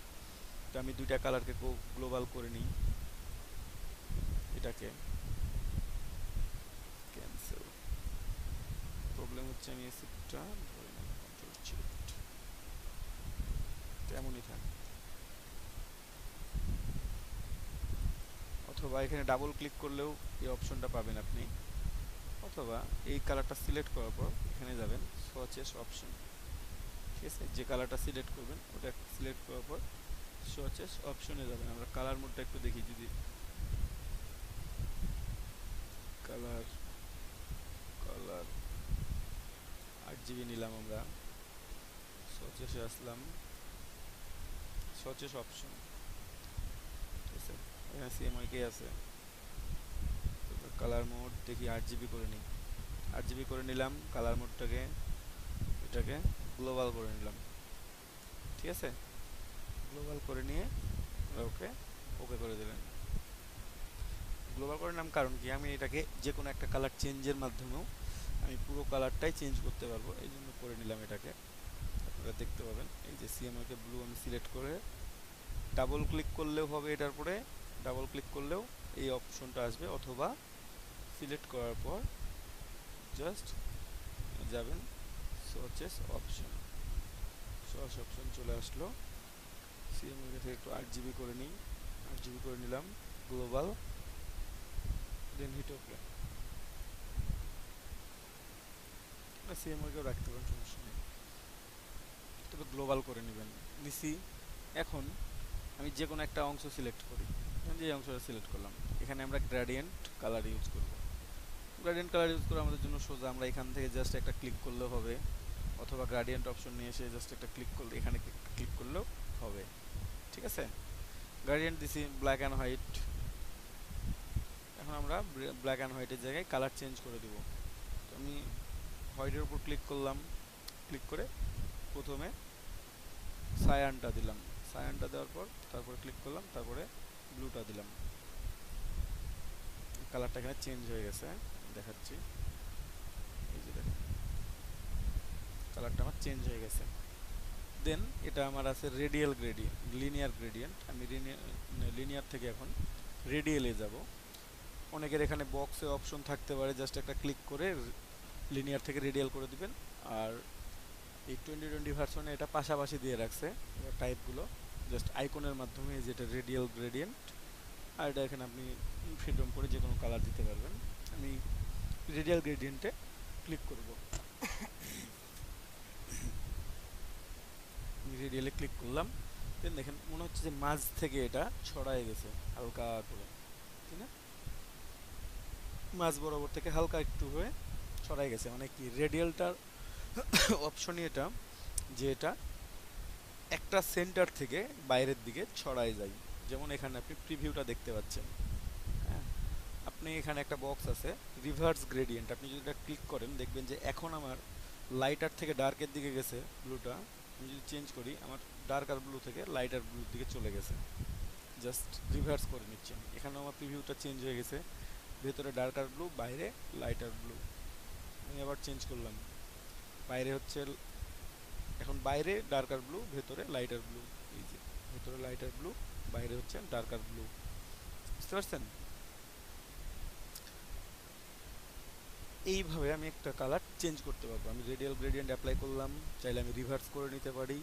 তো আমি দুইটা কালারকে গ্লোবাল করে নিই, এটাকে ক্যান্সেল। প্রবলেম হচ্ছে আমি এসিটা ধরে নেব, কন্ট্রোল শিফট, তেমনই থাক। অথবা এখানে ডাবল ক্লিক করলেও এই অপশনটা পাবেন আপনি, অথবা এই কালারটা সিলেক্ট করার পর এখানে যাবেন সোচেস অপশন, ঠিক আছে। যে কালারটা সিলেক্ট করবেন ওটা সিলেক্ট করার পর সোচেস অপশনে যাবেন। আমরা কালার মোডটা একটু দেখি, যদি কালার কালার 8GB নিলাম আমরা, সোচেসে আসলাম, সোচেস অপশন, ঠিক আছে। এখানে সিএমওয়াইকে আছে, কালার মোড দেখি 8GB করে নিই, 8GB করে নিলাম। কালার মোডটাকে এটাকে গ্লোবাল করে নিলাম, ঠিক আছে। গ্লোবাল করে নিয়ে ওকে ওকে করে দিলেন। গ্লোবাল করে নিলাম কারণ কি, আমি এটাকে যে কোনো একটা কালার চেঞ্জের মাধ্যমেও আমি পুরো কালারটাই চেঞ্জ করতে পারবো, এই জন্য করে নিলাম এটাকে। আপনারা দেখতে পাবেন এই যে সিএমওকে ব্লু আমি সিলেক্ট করে ডাবল ক্লিক করলেও হবে, এটার পরে ডাবল ক্লিক করলেও এই অপশনটা আসবে, অথবা সিলেক্ট করার পর জাস্ট যাবেন সোচেস অপশন, সোচ অপশন চলে আসলো। সিএমওকে থেকে একটু 8GB করে নিই, 8GB করে নিলাম, গ্লোবাল, দেন হিট ওকে। সিএমওকেও রাখতে পারেন, সমস্যা নেই, তবে গ্লোবাল করে নেবেন। নিছি। এখন আমি যে কোনো একটা অংশ সিলেক্ট করি, যে অংশটা সিলেক্ট করলাম, এখানে আমরা গ্রেডিয়েন্ট কালার ইউজ করব। গ্রেডিয়েন্ট কালার ইউজ করা আমাদের জন্য সোজা, আমরা এখান থেকে জাস্ট একটা ক্লিক করলেও হবে, অথবা গ্রেডিয়েন্ট অপশন নিয়ে এসে জাস্ট একটা ক্লিক করলে এখানে ক্লিক করলেও হবে, ঠিক আছে। গ্রেডিয়েন্ট দিছি ব্ল্যাক অ্যান্ড হোয়াইট। এখন আমরা ব্ল্যাক অ্যান্ড হোয়াইটের জায়গায় কালার চেঞ্জ করে দিব। তো আমি হোয়াইটের উপর ক্লিক করলাম, ক্লিক করে প্রথমে সায়ানটা দিলাম, সায়ানটা দেওয়ার পর তারপরে ক্লিক করলাম, তারপরে ব্লুটা দিলাম। কালারটা এখানে চেঞ্জ হয়ে গেছে, দেখাচ্ছি। এই যে দেখেন কালারটা আমার চেঞ্জ হয়ে গেছে। দেন এটা আমার আছে রেডিয়াল গ্রেডিয়েন্ট, লিনিয়ার গ্রেডিয়েন্ট। আমি লিনিয়ার থেকে এখন রেডিয়ালে যাব। অনেকের এখানে বক্সে অপশন থাকতে পারে, জাস্ট একটা ক্লিক করে লিনিয়ার থেকে রেডিয়াল করে দিবেন। আর এই 2020 ভার্সনে এটা পাশাপাশি দিয়ে রাখছে টাইপগুলো, জাস্ট আইকনের মাধ্যমে, যেটা রেডিয়াল গ্রেডিয়েন্ট। আর এটা এখানে আপনি ফ্রিডম করে যে কোনো কালার দিতে পারবেন। আমি রেডিয়াল গ্রেডিয়েন্টে ক্লিক করব। রেডিয়ালে ক্লিক করলাম, দেন দেখেন মনে হচ্ছে যে মাঝ থেকে এটা ছড়ায় গেছে হালকা করে, তাই না? মাঝ বরাবর থেকে হালকা একটু হয়ে ছড়ায় গেছে, মানে কি রেডিয়ালটার অপশনই এটা, যে এটা একটা সেন্টার থেকে বাইরের দিকে ছড়ায় যায়। যেমন এখানে আপনি প্রিভিউটা দেখতে পাচ্ছেন, হ্যাঁ। আপনি এখানে একটা বক্স আছে রিভার্স গ্রেডিয়েন্ট, আপনি যদি এটা ক্লিক করেন দেখবেন যে এখন আমার লাইটার থেকে ডার্কের দিকে গেছে ব্লুটা। আমি যদি চেঞ্জ করি, আমার ডার্কার ব্লু থেকে লাইটার ব্লুর দিকে চলে গেছে, জাস্ট রিভার্স করে নিচ্ছি। এখানেও আমার প্রিভিউটা চেঞ্জ হয়ে গেছে, ভেতরে ডার্কার ব্লু, বাইরে লাইটার ব্লু। আমি আবার চেঞ্জ করলাম, বাইরে হচ্ছে এখন বাইরে ডার্কার ব্লু, ভেতরে লাইটার ব্লু। এই যে ভেতরে লাইটার ব্লু, বাইরে হচ্ছে ডার্কার ব্লু। বুঝতে পারছেন? এইভাবে আমি একটা কালার চেঞ্জ করতে পারবো। আমি রেডিয়াল গ্রেডিয়েন্ট অ্যাপ্লাই করলাম, চাইলে আমি রিভার্স করে নিতে পারি,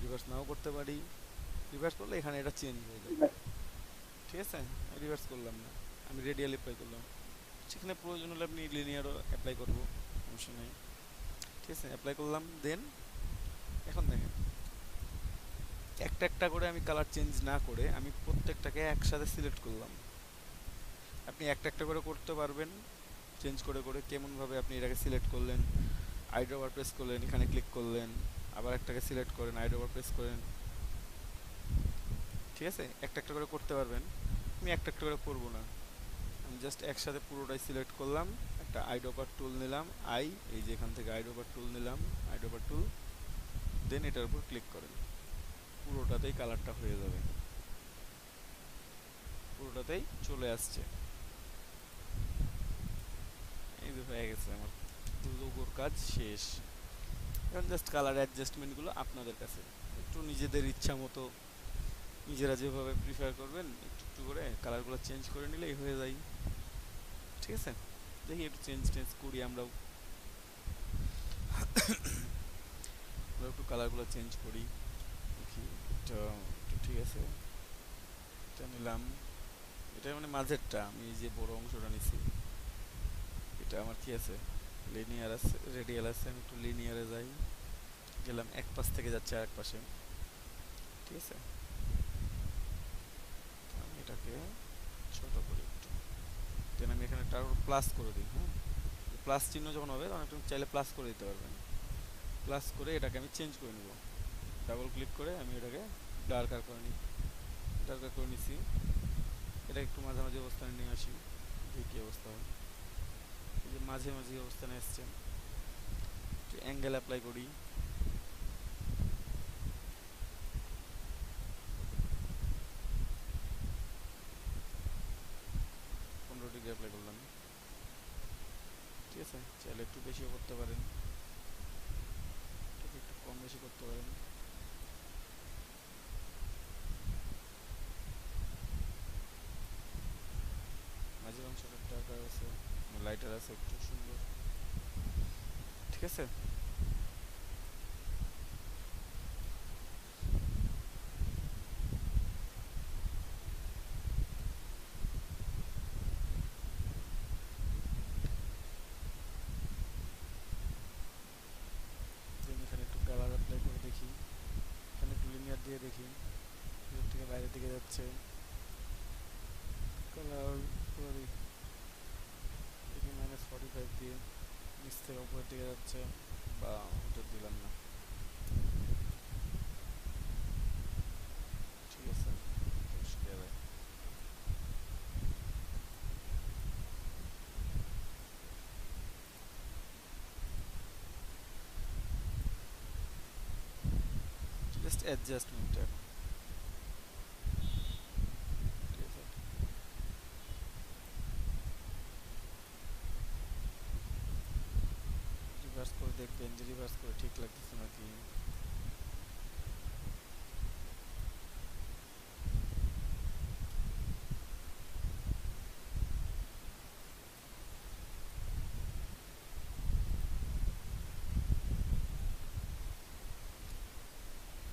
রিভার্স নাও করতে পারি। রিভার্স করলে এখানে এটা চেঞ্জ হয়ে যাবে, ঠিক আছে? রিভার্স করলাম না, আমি রেডিয়াল অ্যাপ্লাই করলাম। সেখানে প্রয়োজন হলে আপনি লিনিয়ারও অ্যাপ্লাই করবো, সমস্যা নেই, ঠিক আছে? অ্যাপ্লাই করলাম, দেন এখন দেখেন একটা একটা করে আমি কালার চেঞ্জ না করে আমি প্রত্যেকটাকে একসাথে সিলেক্ট করলাম। আপনি একটা একটা করে করতে পারবেন, চেঞ্জ করে করে। কেমনভাবে আপনি এটাকে সিলেক্ট করলেন, আইড্রপার প্রেস করলেন, এখানে ক্লিক করলেন, আবার একটাকে সিলেক্ট করেন, আইড্রপার প্রেস করেন, ঠিক আছে? একটা একটা করে করতে পারবেন। আমি একটা একটা করে করবো না, আমি জাস্ট একসাথে পুরোটাই সিলেক্ট করলাম। একটা আইড্রপার টুল নিলাম, এই যে এখান থেকে আইড্রপার টুল নিলাম, আইড্রপার টুল, দেন এটার উপর ক্লিক করেন। পুরোটাতেই কালারটা হয়ে যাবে, পুরোটাতেই চলে আসছে। এই যে হয়ে গেছে আমার লোগোর কাজ শেষ। এখন জাস্ট কালার অ্যাডজাস্টমেন্টগুলো আপনাদের কাছে, একটু নিজেদের ইচ্ছা মতো নিজেরা যেভাবে প্রিফার করবেন একটু একটু করে কালারগুলো চেঞ্জ করে নিলেই হয়ে যায়, ঠিক আছে? দেখি একটু চেঞ্জ করি আমরাও, আমরা একটু কালারগুলো চেঞ্জ করি, দেখি এটা একটু ঠিক আছে। এটা নিলাম, এটা মানে মাঝেরটা, আমি এই যে বড় অংশটা নিছি, এটা আমার কি আছে, লিনিয়ার আছে, রেডিয়াল আছে। আমি একটু লিনিয়ারে যাই, গেলাম, এক পাশ থেকে যাচ্ছে আরেক পাশে, ঠিক আছে? আমি এটাকে ছোট করি একটু, দেন আমি এখানে একটা প্লাস করে দিই, হ্যাঁ। প্লাস চিহ্ন যখন হবে তখন আপনি চাইলে প্লাস করে দিতে পারবেন। প্লাস করে এটাকে আমি চেঞ্জ করে নেব, ডাবল ক্লিক করে আমি এটাকে ডার্কার করে নিই, ডার্কার করে নিচ্ছি। এটা একটু মাঝামাঝি অবস্থানে নিয়ে আসি, দেখি কী অবস্থা হয়। এই যে মাঝামাঝি অবস্থানে এসছে, অ্যাঙ্গেল অ্যাপ্লাই করি, 15 ডিগ্রি অ্যাপ্লাই করলাম, ঠিক আছে? চাইলে একটু বেশিও করতে পারেন, একটু কম বেশি করতে পারেন। মাঝের অংশটা ডার্কার আছে, লাইটার আছে, একটু সুন্দর, ঠিক আছে? এখানে একটু কালার অ্যাপ্লাই করে দেখি, এখানে একটু লিনিয়ার দিয়ে দেখি, ভিতর থেকে বাইরের দিকে যাচ্ছে, কালার করি দেখি -45 দিয়ে নিচ থেকে উপরের দিকে যাচ্ছে, বা ওটা দিলাম না, ঠিক আছে? জাস্ট অ্যাডজাস্টমেন্ট এখন, ঠিক আছে? রিভার্স করে দেখবেন যে রিভার্স করে ঠিক লাগতেছে নাকি।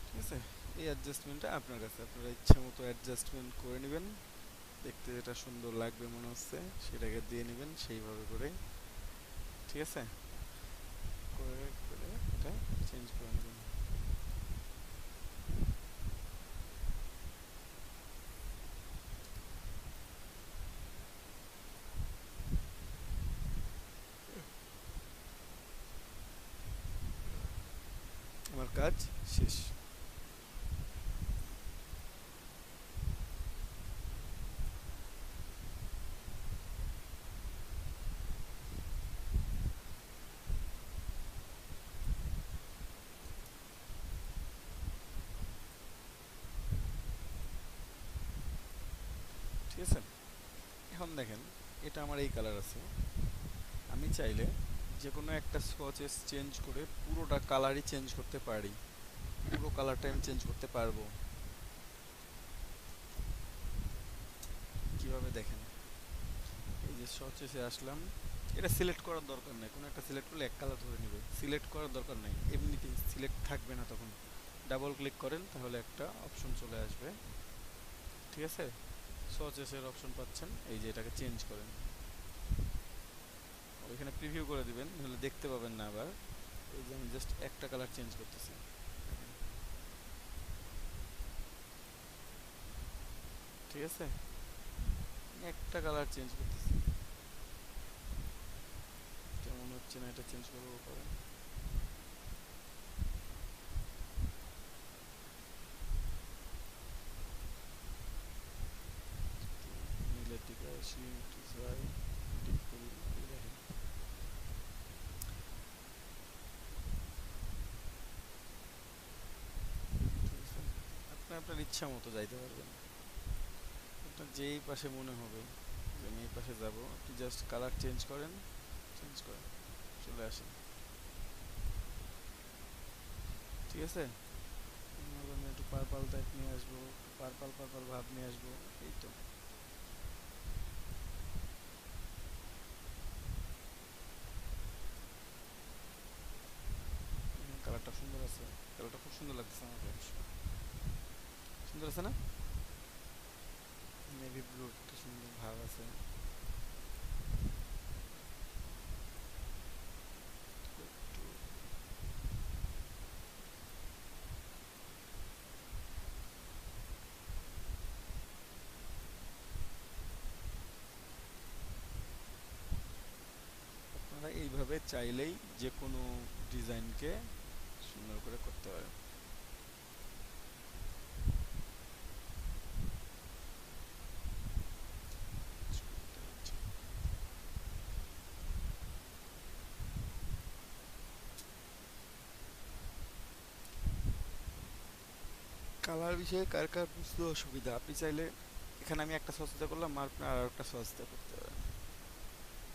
ঠিক আছে, এই অ্যাডজাস্টমেন্টটা আপনার কাছে, আপনারা ইচ্ছা মতো অ্যাডজাস্টমেন্ট করে নেবেন, দেখতে যেটা সুন্দর লাগবে মনে হচ্ছে সেটাকে দিয়ে নেবেন সেইভাবে করে, ঠিক আছে? করে করে এটা চেঞ্জ করে নেবেন। আমার কাজ শেষ। ঠিক আছে, এখন দেখেন এটা আমার এই কালার আছে, আমি চাইলে যে কোনো একটা সোয়াচেস চেঞ্জ করে পুরোটা কালারই চেঞ্জ করতে পারি, পুরো কালারটা আমি চেঞ্জ করতে পারবো। কিভাবে দেখেন, এই যে সোয়াচেসে আসলাম, এটা সিলেক্ট করার দরকার নেই, কোনো একটা সিলেক্ট করলে এক কালার ধরে নেবে, সিলেক্ট করার দরকার নেই, এমনিতেই সিলেক্ট থাকবে না, তখন ডাবল ক্লিক করেন তাহলে একটা অপশন চলে আসবে, ঠিক আছে? সোয়াচেসের অপশন পাচ্ছেন, এই যে এটাকে চেঞ্জ করেন, ওইখানে প্রিভিউ করে দিবেন, নাহলে দেখতে পাবেন না আবার। এই যে আমি জাস্ট একটা কালার চেঞ্জ করতেছি, ঠিক আছে? একটা কালার চেঞ্জ করতেছি, কেমন হচ্ছে না এটা চেঞ্জ করবো পরে। নীলের দিকে আসি, একটু যাই, এডিট করি, এই দেখেন। ঠিক আছে, আপনি আপনার ইচ্ছা মতো যাইতে পারবেন, আপনার যেই পাশে মনে হবে যে আমি এই পাশে যাবো, আপনি জাস্ট কালার চেঞ্জ করেন, চেঞ্জ করেন, চলে আসেন, ঠিক আছে? আমি একটু পার্পল টাইপ নিয়ে আসবো, পার্পল পার্পল ভাব নিয়ে আসবো, এই তো। কালারটা সুন্দর আছে, কালারটা খুব সুন্দর লাগতেছে আমার কাছে, সুন্দর আছে না? নেভি ব্লু একটা সুন্দর ভাব আছে, একটু আপনারা এইভাবে চাইলেই যে কোনো ডিজাইনকে সুন্দর করে করতে পারেন। কালার বিষয়ে কার কার বুঝতে অসুবিধা, আপনি চাইলে এখানে আমি একটা সস্তা করলাম, আর আপনার আর একটা সস্তা করতে পারেন,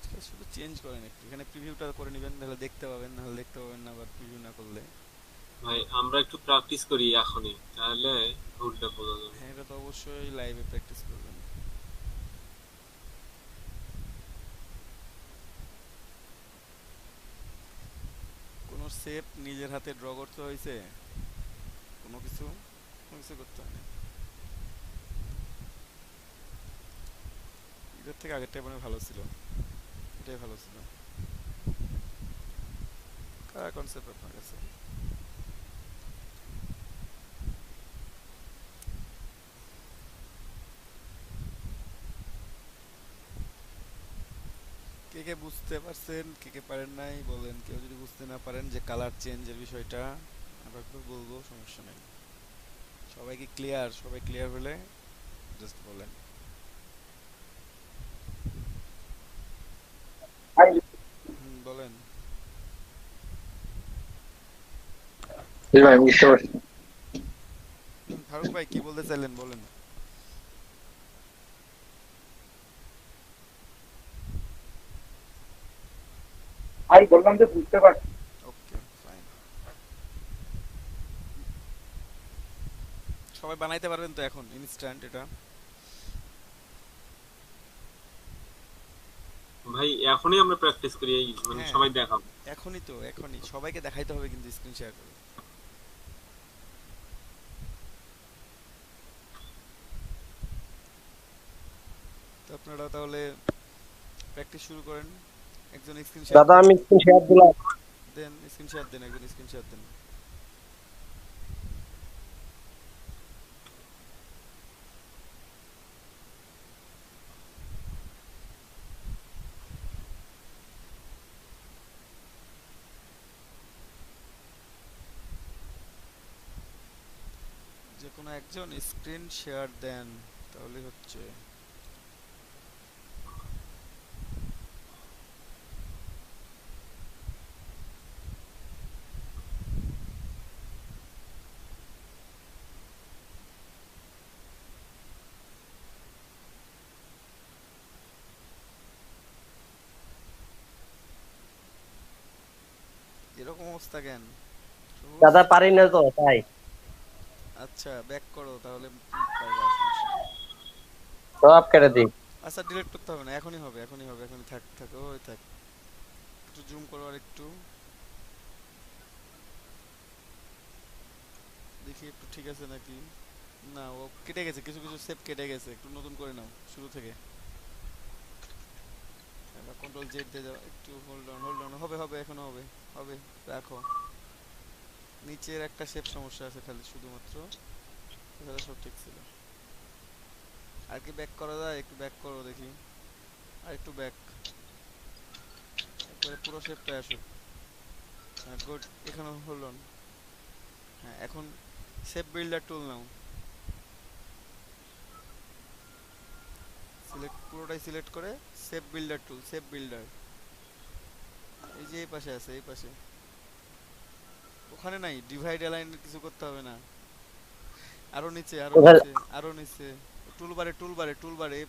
ঠিক আছে? শুধু চেঞ্জ করেন একটু, এখানে প্রিভিউটা করে নেবেন, তাহলে দেখতে পাবেন, নাহলে দেখতে পাবেন না আবার প্রিভিউ না করলে। ভাই আমরা একটু প্র্যাকটিস করি এখনই, তাহলে ভুলটা বোঝা যাবে। হ্যাঁ, এটা তো অবশ্যই লাইভে প্র্যাকটিস করবেন। কোনো শেপ নিজের হাতে ড্র করতে হয়েছে, কোনো কিছু, কোনো কিছু করতে হয় না, এটার থেকে আগেরটাই মনে হয় ভালো ছিল, এটাই ভালো ছিল। কার কনসেপ্ট আপনার কাছে? কে কে বুঝতে পারছেন, কে কে পারেন নাই বলেন, কেউ যদি বুঝতে না পারেন যে কালার চেঞ্জের বিষয়টা, আবার একবার বলবো, সমস্যা নেই। সবাই কি ক্লিয়ার? সবাই ক্লিয়ার হলে জাস্ট বলেন। বলেন। জি ভাই বুঝতে পারছি। ফারুক ভাই কি বলতে চাইলেন বলেন। ভাই বললাম যে বুঝতে পারছি। Okay fine. সবাই বানাইতে পারবেন তো এখন ইনস্ট্যান্ট এটা? ভাই এখনই আমরা প্র্যাকটিস করি, এই মানে হ্যাঁ সবাই দেখাবো। এখনই তো, এখনই সবাইকে দেখাইতে হবে কিন্তু স্ক্রিন শেয়ার করে। তো আপনারা তাহলে প্র্যাকটিস শুরু করেন। একজন স্ক্রিন শেয়ার দাদা দেন। আমি স্ক্রিন শেয়ার দিলাম। দেন স্ক্রিন শেয়ার দেন, একজন স্ক্রিন শেয়ার দেন। যে কোনো একজন স্ক্রিন শেয়ার দেন, তাহলে হচ্ছে। এরকম অবস্থা কেন? সবুজ। দাদা পারি না তো তাই। আচ্ছা ব্যাক করো তাহলে পারবা, সমস্যা নেই। সব কেটে দিই। আচ্ছা ডিলিট করতে হবে না, এখনই হবে, এখনই হবে, এখনই থাক থাক ওই থাক। একটু জুম করো আর একটু দেখি একটু ঠিক আছে নাকি। না ও কেটে গেছে, কিছু কিছু সেভ কেটে গেছে, একটু নতুন করে নাও শুরু থেকে। এবার কন্ট্রোল জেড দিয়ে যাও, একটু হোল্ড অন, হোল্ড অন, হবে হবে এখনো হবে, হবে। রাখো। নিচের একটা শেপ সমস্যা আছে খালি শুধুমাত্র, তাহলে সব ঠিক ছিল। আর কি ব্যাক করা যায়? একটু ব্যাক করো দেখি, আর একটু ব্যাক, একবারে পুরো শেপটা আসুক। হ্যাঁ গুড, এখানে হোল্ড অন। হ্যাঁ এখন শেপ বিল্ডার টুল নাও, সিলেক্ট, পুরোটাই সিলেক্ট করে শেপ বিল্ডার টুল, শেপ বিল্ডার এই যে এই পাশে আছে, এই পাশে। ওখানে নাই ডিভাইড অ্যালাইন, কিছু করতে হবে না। আরো নিচে, আরো কোথায়? নিচে, আরো নিচে। টুলবারে টুলবারে টুলবারে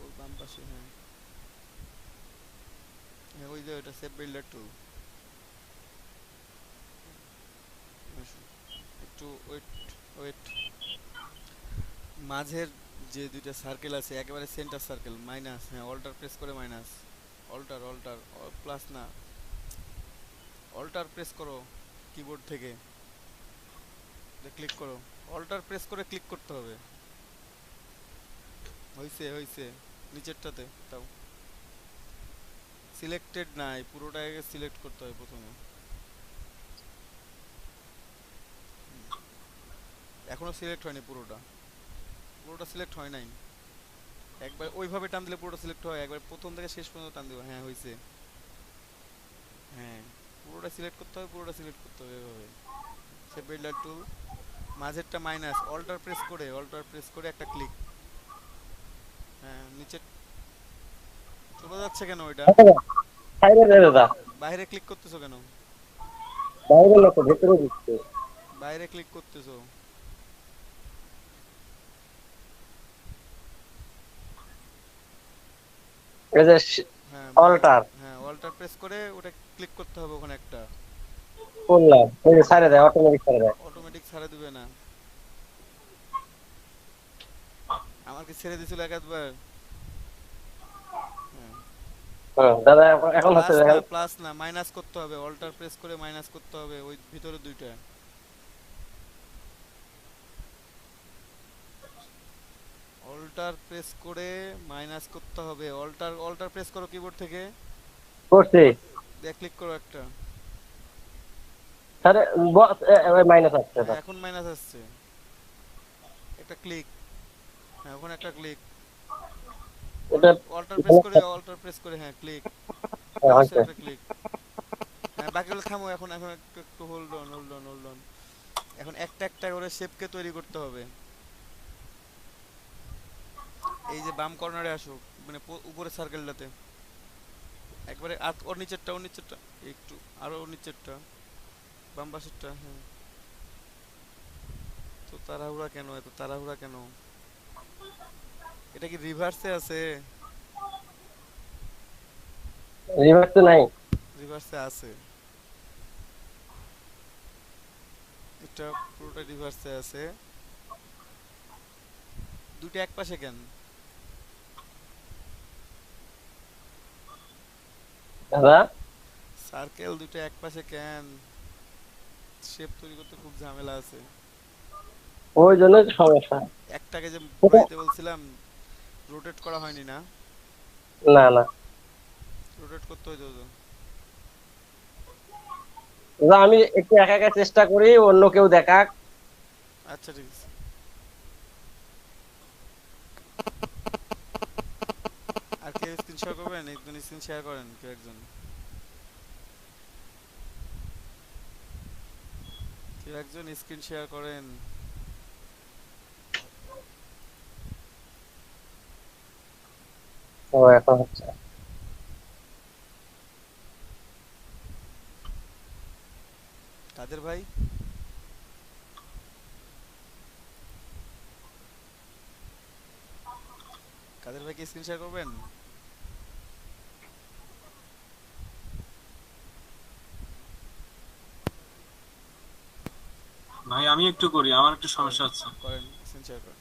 ওর বাম পাশে, হ্যাঁ হ্যাঁ ওই যে ওটা শেপ বিল্ডার টুল। একটু ওয়েট, ওয়েট। মাঝের যে দুইটা সার্কেল আছে একেবারে সেন্টার সার্কেল মাইনাস, হ্যাঁ অল্টার প্রেস করে মাইনাস, অল্টার অল্টার, প্লাস না, অল্টার প্রেস করো কিবোর্ড থেকে, ক্লিক করো, অল্টার প্রেস করে ক্লিক করতে হবে। হইছে হইছে, নিচেরটাতে তাও সিলেক্টেড নাই, পুরোটা আগে সিলেক্ট করতে হয় প্রথমে। এখনো সিলেক্ট হয়নি পুরোটা, পুরোটা সিলেক্ট হয় নাই। একবার ওইভাবে টান দিলে পুরোটা সিলেক্ট হয়, একবার প্রথম থেকে শেষ পর্যন্ত টান দিও, হ্যাঁ হইছে। হ্যাঁ পুরোটা সিলেক্ট করতে হবে, পুরোটা সিলেক্ট করতে হবে এভাবে। সে বিল্ডার টুল, মাঝেরটা মাইনাস, অল্টার প্রেস করে একটা ক্লিক। হ্যাঁ নিচে চলে যাচ্ছে কেন ওইটা? বাইরে দে দাদা। বাইরে ক্লিক করতেছো কেন? বাইরে না তো ভেতরে দিচ্ছে। বাইরে ক্লিক করতেছো। এই যে হ্যাঁ অল্টার হ্যাঁ অল্টার প্রেস করে ওটা ক্লিক করতে হবে ওখানে একটা। করলাম, এই যে ছাড়ে দেয়, অটোমেটিক ছাড়ে দেয়। অটোমেটিক ছাড়া দিবে না, আমার কি ছেড়ে দিছিল এক একবার। হ্যাঁ দাদা এখন হচ্ছে প্লাস না, দেখেন। প্লাস না, মাইনাস করতে হবে, অল্টার প্রেস করে মাইনাস করতে হবে ওই ভিতরে দুইটা। অল্টার প্রেস করে মাইনাস করতে হবে, অল্টার অল্টার প্রেস করো কিবোর্ড থেকে, করছি। দিয়ে ক্লিক করো একটা। আরে মাইনাস আসছে হ্যাঁ না। এখন মাইনাস আসছে, একটা ক্লিক। হ্যাঁ ওখানে একটা ক্লিক, এটা অল্টার প্রেস করে হ্যাঁ ক্লিক, মাউসের হয়েছে। একটা ক্লিক। হ্যাঁ বাকিগুলো থামো এখন, এখন একটু একটু hold on, hold on, hold on. এখন একটা একটা করে শেপকে তৈরি করতে হবে। এই যে বাম কর্নারে আসো, মানে উপরে সার্কেলটাতে একবারে, ওর নিচেরটা, ওর নিচেরটা একটু, আরো ওর নিচেরটা, বাম পাশেরটা, হ্যাঁ তো তাড়াহুড়া কেন, এত তাড়াহুড়া কেন? এটা কি রিভার্সে আছে? রিভার্স তো নাই। রিভার্সে আছে, এটা পুরোটা রিভার্সে আছে। দুটো এক পাশে কেন? দাদা সার্কেল দুটো এক পাশে কেন? শেপ তৈরি করতে খুব ঝামেলা আছে। ওই জন্যই তো সমস্যা। একটাকে যে ওটা ঘুরাইতে বলছিলাম, রোটেট করা হয়নি না? না না রোটেট করতে হইতো তো। দাদা, আমি একটু একা একা চেষ্টা করি, অন্য কেউ দেখাক। আচ্ছা ঠিক আছে। আর কেউ স্ক্রিন শেয়ার করবেন? একজন স্ক্রিন শেয়ার করেন, কেউ একজন, কেউ একজন স্ক্রিন শেয়ার করেন। ও এখন হচ্ছে। কাদের ভাই? কাদের ভাই কি স্ক্রিন শেয়ার করবেন? ভাই আমি একটু করি, আমার একটু করেন, সমস্যা হচ্ছে। করেন স্ক্রিন শেয়ার করেন।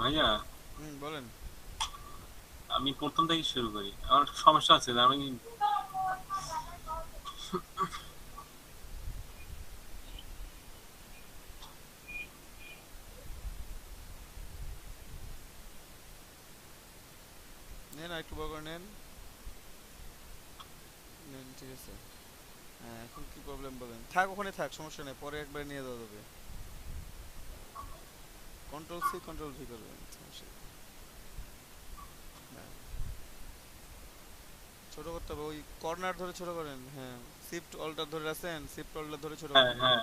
ভাইয়া বলেন। আমি প্রথম থেকে শুরু করি, আমার একটু সমস্যা আছে, আমি নেন আর একটু বড় করে নেন। নেন, ঠিক আছে। হ্যাঁ, এখন কি প্রবলেম বলেন। থাক ওখানে থাক, সমস্যা নেই, পরে একবার নিয়ে যাওয়া যাবে। কন্ট্রোল সি কন্ট্রোল ভি করবেন, সমস্যা নেই। হ্যাঁ, ছোট করতে হবে, ওই কর্নার ধরে ছোট করেন। হ্যাঁ, শিফট অল্টার ধরে আছেন, শিফট অল্টার ধরে ছোট হ্যাঁ করেন। হ্যাঁ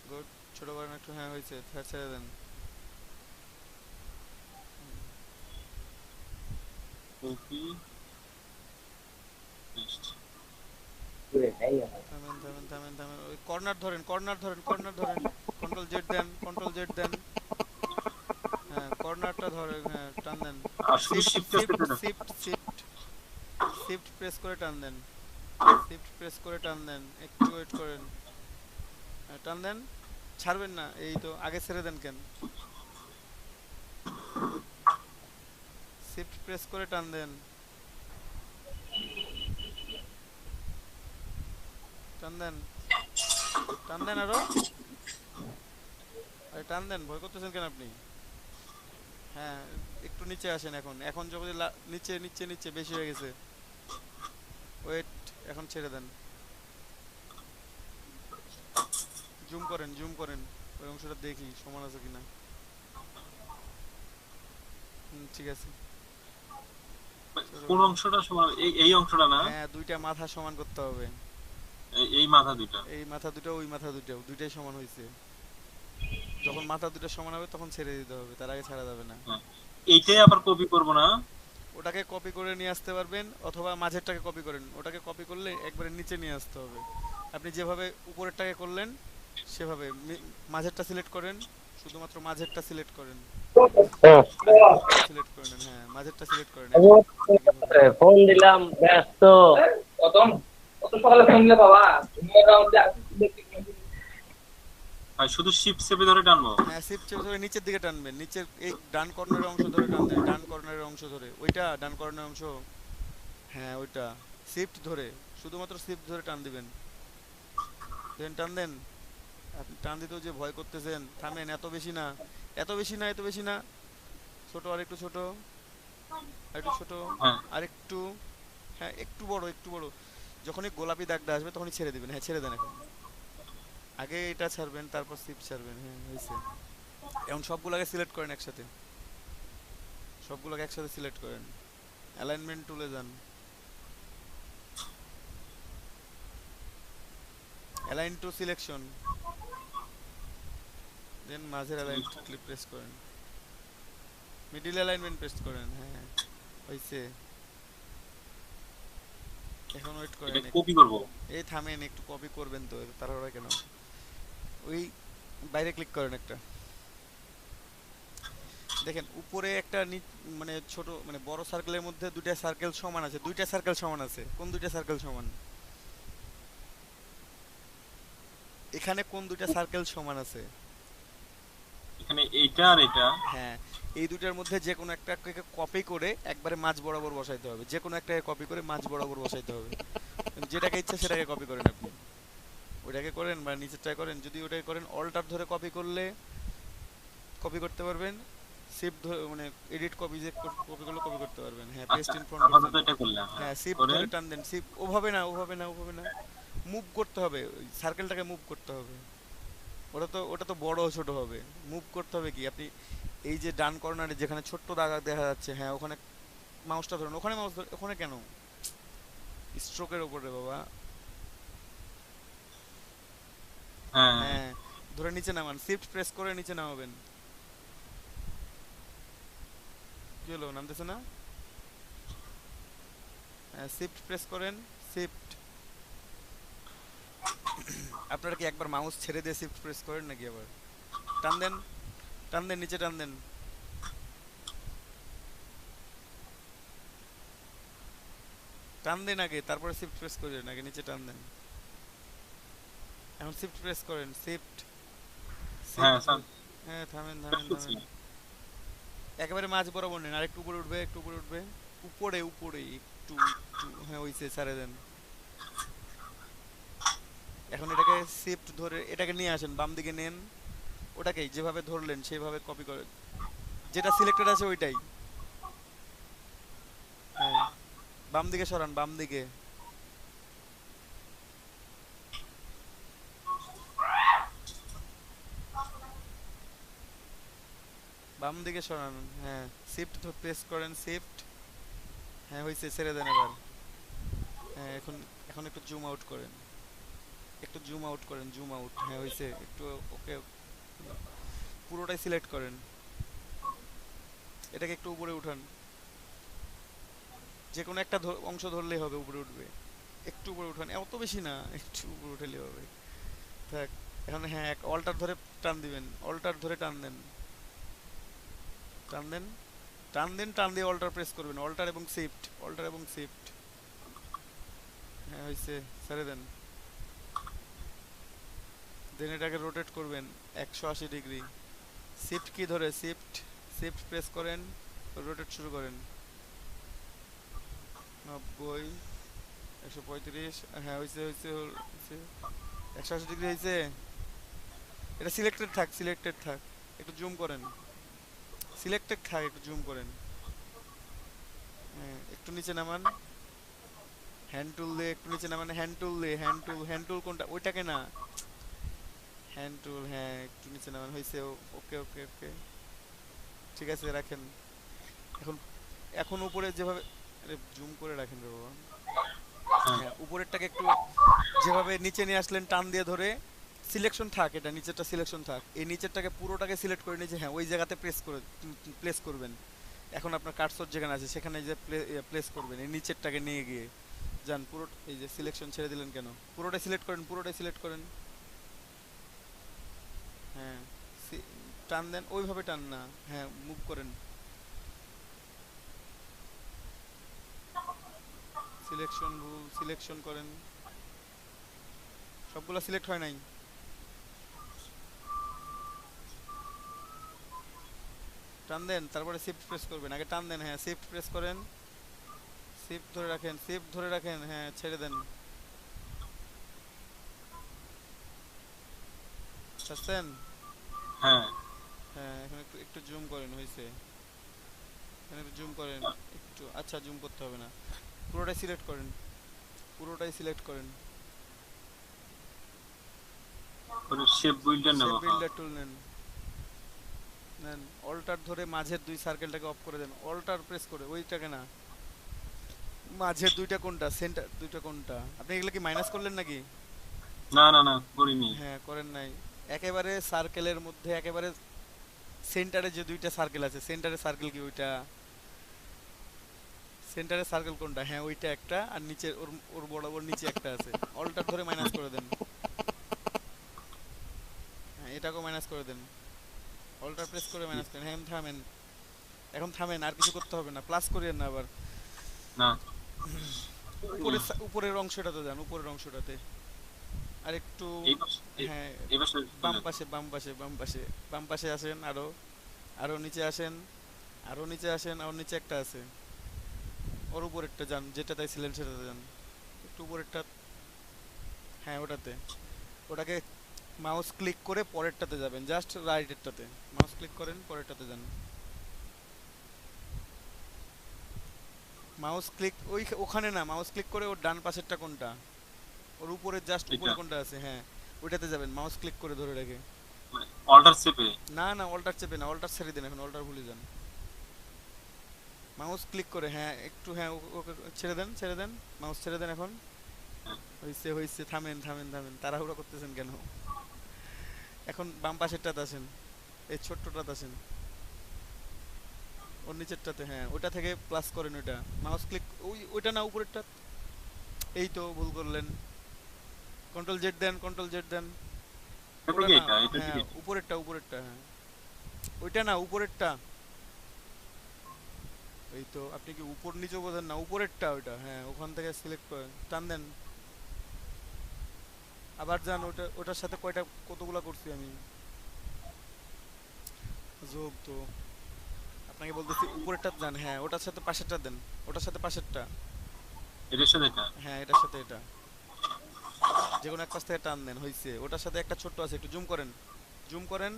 গুড, ছোট করেন একটু। হ্যাঁ হয়েছে, ছেড়ে দেন। Copy paste. থামেন থামেন থামেন থামেন, ওই কর্নার ধরেন, কর্নার ধরেন, কর্নার ধরেন। কন্ট্রোল জেড দেন, কন্ট্রোল জেড দেন। হ্যাঁ, কর্নারটা ধরে, হ্যাঁ টান দেন। আর শুধু শিফট শিফট শিফট করতে শিফট শিফট শিফট প্রেস করে টান দেন। শিফট প্রেস করে টান দেন, একটু ওয়েট করেন। হ্যাঁ, টান দেন, ছাড়বেন না। এই তো, আগে ছেড়ে দেন কেন? শিফট প্রেস করে টান দেন, টান দেন, টান দেন আরো। আরে টান দেন, ভয় করতেছেন কেন আপনি? হ্যাঁ, একটু নিচে আসেন এখন। এখন যখন নিচে নিচে নিচে বেশি হয়ে গেছে। ওয়েট, এখন ছেড়ে দেন। জুম করেন, জুম করেন, ওই অংশটা দেখি সমান আছে কিনা। ঠিক আছে। ছোট কোন করেন। অংশটা সমান? এই অংশটা না? হ্যাঁ, দুইটা মাথা সমান করতে হবে। এই মাথা দুইটা? এই মাথা দুটো, ওই মাথা দুটো, দুইটাই সমান হয়েছে। যখন মাথা দুটো সমান হবে তখন ছেড়ে দিতে হবে, তার আগে ছাড়া যাবে না। হ্যাঁ, এইটাই আবার কপি করব না? ওটাকে কপি করে নিয়ে আসতে পারবেন, অথবা মাঝেরটাকে কপি করেন। ওটাকে কপি করলে একবারে নিচে নিয়ে আসতে হবে। আপনি যেভাবে উপরেরটাকে করলেন সেভাবে মাঝেরটা সিলেক্ট করেন, শুধুমাত্র মাঝেরটা সিলেক্ট করেন। হ্যাঁ, মাঝেরটা সিলেক্ট করে নেন, হ্যাঁ মাঝেরটা সিলেক্ট করে নেন। ঠিক আছে। ফোন দিলাম, ব্যস্ত। কত কত সকালে ফোন দিলে বাবা, তুমি ওরা মধ্যে আর শুধু শিফট চেপে ধরে টানবো? হ্যাঁ, শিফট চেপে ধরে নিচের দিকে টানবেন, নিচের এই ডান কর্নারের অংশ ধরে টানবেন, ডান কর্নারের অংশ ধরে, ওইটা ডান কর্নারের অংশ। হ্যাঁ ওইটা, শিফট ধরে, শুধুমাত্র শিফট ধরে টান দিবেন। দেন টান দেন। আপনি টান দিতেও যে ভয় করতেছেন, থামেন। এত বেশি না, এত বেশি না, এত বেশি না। ছোট, আর একটু ছোট, আর একটু ছোট, হ্যাঁ আর একটু। হ্যাঁ একটু বড়, একটু বড়। যখনই গোলাপি দাগটা আসবে তখনই ছেড়ে দিবেন। হ্যাঁ ছেড়ে দেন এখন। আগে এটা ছাড়বেন, তারপর শিফট ছাড়বেন। হ্যাঁ হয়েছে। এখন সবগুলোকে সিলেক্ট করেন একসাথে, সবগুলোকে একসাথে সিলেক্ট করেন। অ্যালাইনমেন্ট টুলে যান, অ্যালাইন টু সিলেকশন। দেন মাঝের অ্যালাইনমেন্ট ক্লিক প্রেস করেন, মিডল অ্যালাইনমেন্ট প্রেস করেন। হ্যাঁ হইছে। এখন ওয়েট এটা করেন, কপি করব। এই থামেন, একটু কপি করবেন তো, তাড়াহুড়া কেন? ওই বাইরে ক্লিক করেন একটা, দেখেন উপরে একটা মানে ছোট মানে বড় সার্কেলের মধ্যে দুইটা সার্কেল সমান আছে, দুইটা সার্কেল সমান আছে। কোন দুইটা সার্কেল সমান? এখানে কোন দুইটা সার্কেল সমান আছে? এখানে এইটা আর এটা। হ্যাঁ, এই দুইটার মধ্যে যে কোনো একটাকে কপি করে একবারে মাঝ বরাবর বসাইতে হবে, যে কোনো একটাকে কপি করে মাঝ বরাবর বসাইতে হবে। যেটাকে ইচ্ছা সেটাকে কপি করেন আপনি, ওইটাকে করেন বা নিচেরটাকে করেন। যদি ওটাকে করেন অল্টার ধরে কপি করলে কপি করতে পারবেন, শিফট ধরে মানে এডিট কপি যে কপি করলে কপি করতে পারবেন। হ্যাঁ, পেস্ট আচ্ছা ইন ফ্রন্ট আপাতত করতে। এটা করলাম। হ্যাঁ, শিফট করে ধরে টান দেন, শিফট। ওভাবে না, ওভাবে না, ওভাবে না, মুভ করতে হবে, ওই সার্কেলটাকে মুভ করতে হবে। ওটা তো বড় ছোট হবে, মুভ করতে হবে। কি আপনি এই যে ডান কর্নারে যেখানে ছোট্ট দাগ দেখা যাচ্ছে, হ্যাঁ ওখানে মাউসটা ধরুন, ওখানে মাউস ধরুন। ওখানে কেন? স্ট্রোকের উপরে বাবা। হ্যাঁ হ্যাঁ, ধরে নিচে নামান, শিফট প্রেস করে নিচে নামাবেন। কি হলো, নামতেছে না? হ্যাঁ, শিফট প্রেস করেন, শিফট। আপনারা কি একবার মাউস ছেড়ে দিয়ে শিফট প্রেস করেন নাকি? আবার টান দেন, টান দেন, নিচে টান দেন। টান দেন আগে, তারপরে শিফট প্রেস করেন, আগে নিচে টান দেন। এখন শিফট প্রেস করেন, শিফট। হ্যাঁ শিফট। স্যার হ্যাঁ, থামেন প্রেস থামেন করছি। থামেন। একেবারে মাঝ বরাবর নেন, আর একটু উপরে উঠবে, একটু উপরে উঠবে, উপরে উপরে একটু একটু। হ্যাঁ হইছে, ছাড়ে দেন। এখন এটাকে শিফট ধরে এটাকে নিয়ে আসেন, বাম দিকে নেন। ওটাকেই যেভাবে ধরলেন সেইভাবে কপি করে, যেটা সিলেক্টেড আছে ওইটাই। হ্যাঁ, বাম দিকে সরান, বাম দিকে। বাম দিকে সরান। হ্যাঁ, শিফট প্রেস করেন, শিফট। হ্যাঁ হইছে, ছেড়ে দেন এবার। হ্যাঁ, এখন এখন একটু জুম আউট করেন, একটু জুম আউট করেন, জুম আউট। হ্যাঁ হইছে, একটু ওকে, পুরোটাই সিলেক্ট করেন। এটাকে একটু উপরে উঠান, যে কোনো একটা অংশ ধরলেই হবে, উপরে উঠবে। একটু উপরে উঠান, এত বেশি না, একটু উপরে উঠালেই হবে। থাক। এখন হ্যাঁ, অল্টার ধরে টান দিবেন, অল্টার ধরে টান দেন, টান দেন, টান দেন, টান দিয়ে অল্টার প্রেস করবেন, অল্টার এবং শিফট, অল্টার এবং শিফট। হ্যাঁ হইছে, ছেড়ে দেন। দেন এটাকে রোটেট করবেন 180 ডিগ্রি। শিফট কি ধরে, শিফট, শিফট প্রেস করেন, রোটেট শুরু করেন। 90, 135। হ্যাঁ হইছে, হইছে, হইছে। 180 ডিগ্রি হইছে। এটা সিলেক্টেড থাক, সিলেক্টেড থাক। একটু জুম করেন, সিলেক্টেড থাক, একটু জুম করেন। হ্যাঁ, একটু নিচে নামান, হ্যান্ড টুল দিয়ে একটু নিচে নামান, হ্যান্ড টুল দিয়ে, হ্যান্ড টুল, হ্যান্ড টুল কোনটা? ওইটাকে না, হ্যান্ড টুল। হ্যাঁ, একটু নিচে নামান, হইছে। ওকে ওকে ওকে, ঠিক আছে, রাখেন। এখন এখন উপরে যেভাবে, আরে জুম করে রাখেন রে বাবা। হ্যাঁ হ্যাঁ, উপরেরটাকে একটু যেভাবে নিচে নিয়ে আসলেন টান দিয়ে ধরে, সিলেকশন থাক, এটা নিচেরটা সিলেকশন থাক। এই নিচেরটাকে পুরোটাকে সিলেক্ট করে নিয়েছে, হ্যাঁ ওই জায়গাতে প্রেস করে প্লেস করবেন। এখন আপনার কার্সর যেখানে আছে সেখানে যে প্লেস করবেন, এই নিচেরটাকে নিয়ে গিয়ে যান পুরো। এই যে সিলেকশন ছেড়ে দিলেন কেন? পুরোটাই সিলেক্ট করেন, পুরোটাই সিলেক্ট করেন। হ্যাঁ, টান দেন, ওইভাবে টান না। হ্যাঁ, মুভ করেন, সিলেকশন ভুল, সিলেকশন করেন। সবগুলো সিলেক্ট হয় নাই। টান দেন, তারপরে শিফট প্রেস করবেন, আগে টান দেন। হ্যাঁ, শিফট প্রেস করেন, শিফট ধরে রাখেন, শিফট ধরে রাখেন। হ্যাঁ, ছেড়ে দেন। ছাড়ছেন? হ্যাঁ হ্যাঁ, এখন একটু একটু জুম করেন, হয়েছে। এখানে একটু জুম করেন একটু। আচ্ছা, জুম করতে হবে না, পুরোটাই সিলেক্ট করেন, পুরোটাই সিলেক্ট করেন। করে শেপ বিল্ডার নেব। শেপ হ্যাঁ বিল্ডার টুল নেন, নেন। অল্টার ধরে মাঝের দুই সার্কেলটাকে অফ করে দেন, অল্টার প্রেস করে, ওইটাকে না, মাঝের দুইটা কোনটা, সেন্টার দুইটা কোনটা? আপনি এগুলো কি মাইনাস করলেন নাকি? না না না করিনি। হ্যাঁ করেন নাই। একেবারে সার্কেলের মধ্যে একেবারে সেন্টারে যে দুইটা সার্কেল আছে, সেন্টারে সার্কেল কি ওইটা? সেন্টারে সার্কেল কোনটা? হ্যাঁ ওইটা একটা, আর নিচে ওর ওর বরাবর নিচে একটা আছে। অল্টার ধরে মাইনাস করে দেন। হ্যাঁ এটাকেও মাইনাস করে দেন। অল্টার প্রেস করে মাইনাস করেন। হ্যাঁ থামেন, এখন থামেন, আর কিছু করতে হবে না, প্লাস করিয়েন না আবার। না উপরের অংশটাতে যান, উপরের অংশটাতে আর একটু। এই পাশে হ্যাঁ এই পাশে বাম পাশে বাম পাশে বাম পাশে বাম পাশে আসেন, আরো আরো নিচে আসেন, আরো নিচে আসেন, আর নিচে একটা আছে, ওর উপরেরটা যান, যেটাতে ছিলেন সেটাতে যান, একটু উপরেরটা। হ্যাঁ ওটাতে, ওটাকে মাউস ক্লিক করে পরেরটাতে যাবেন, জাস্ট রাইটেরটাতে মাউস ক্লিক করেন, পরেরটাতে যান। মাউস ক্লিক ওখানে না, মাউস ক্লিক করে ওর ডান পাশেরটা কোনটা, ওর উপরে জাস্ট উপরে এটা কোনটা আছে, হ্যাঁ ওইটাতে যাবেন মাউস ক্লিক করে ধরে রেখে। অল্টার চেপে। না না অল্টার চেপে না, অল্টার ছেড়ে দেন, এখন অল্টার ভুলে যান। মাউস ক্লিক করে, হ্যাঁ একটু, হ্যাঁ ওকে ছেড়ে দেন, ছেড়ে দেন, মাউস ছেড়ে দেন এখন। হ্যাঁ, হইছে হইছে, থামেন থামেন থামেন, তাড়াহুড়ো করতেছেন কেন? এখন বাম পাশেরটাতে আসেন, এই ছোট্টটাতে আসেন, ওর নিচেরটাতে, হ্যাঁ ওটা থেকে প্লাস করেন ওইটা, মাউস ক্লিক ওইটা না উপরেরটা। এই তো ভুল করলেন, কন্ট্রোল জেড দেন, কন্ট্রোল জেড দেন। এটা ওটা থেকে না, এটা হ্যাঁ থেকে উপরেরটা উপরেরটা, হ্যাঁ ওইটা না উপরেরটা। এই তো, আপনি কি উপর নিচে বোঝেন না? উপরেরটা ওইটা, হ্যাঁ ওখান থেকে সিলেক্ট করেন, টান দেন, আবার যান। ওটার সাথে কতগুলা করছি আমি, যোগ তো। আপনাকে বলতেছি উপরেরটা যান, হ্যাঁ ওটার সাথে পাশেরটা দেন, ওটার সাথে পাশেরটা, এটার সাথে এটা। হ্যাঁ এটার সাথে এটা, যে কোনো এক পাশ থেকে টান দেন, হইছে। ওটার সাথে একটা ছোট্ট আছে, একটু জুম করেন, জুম করেন,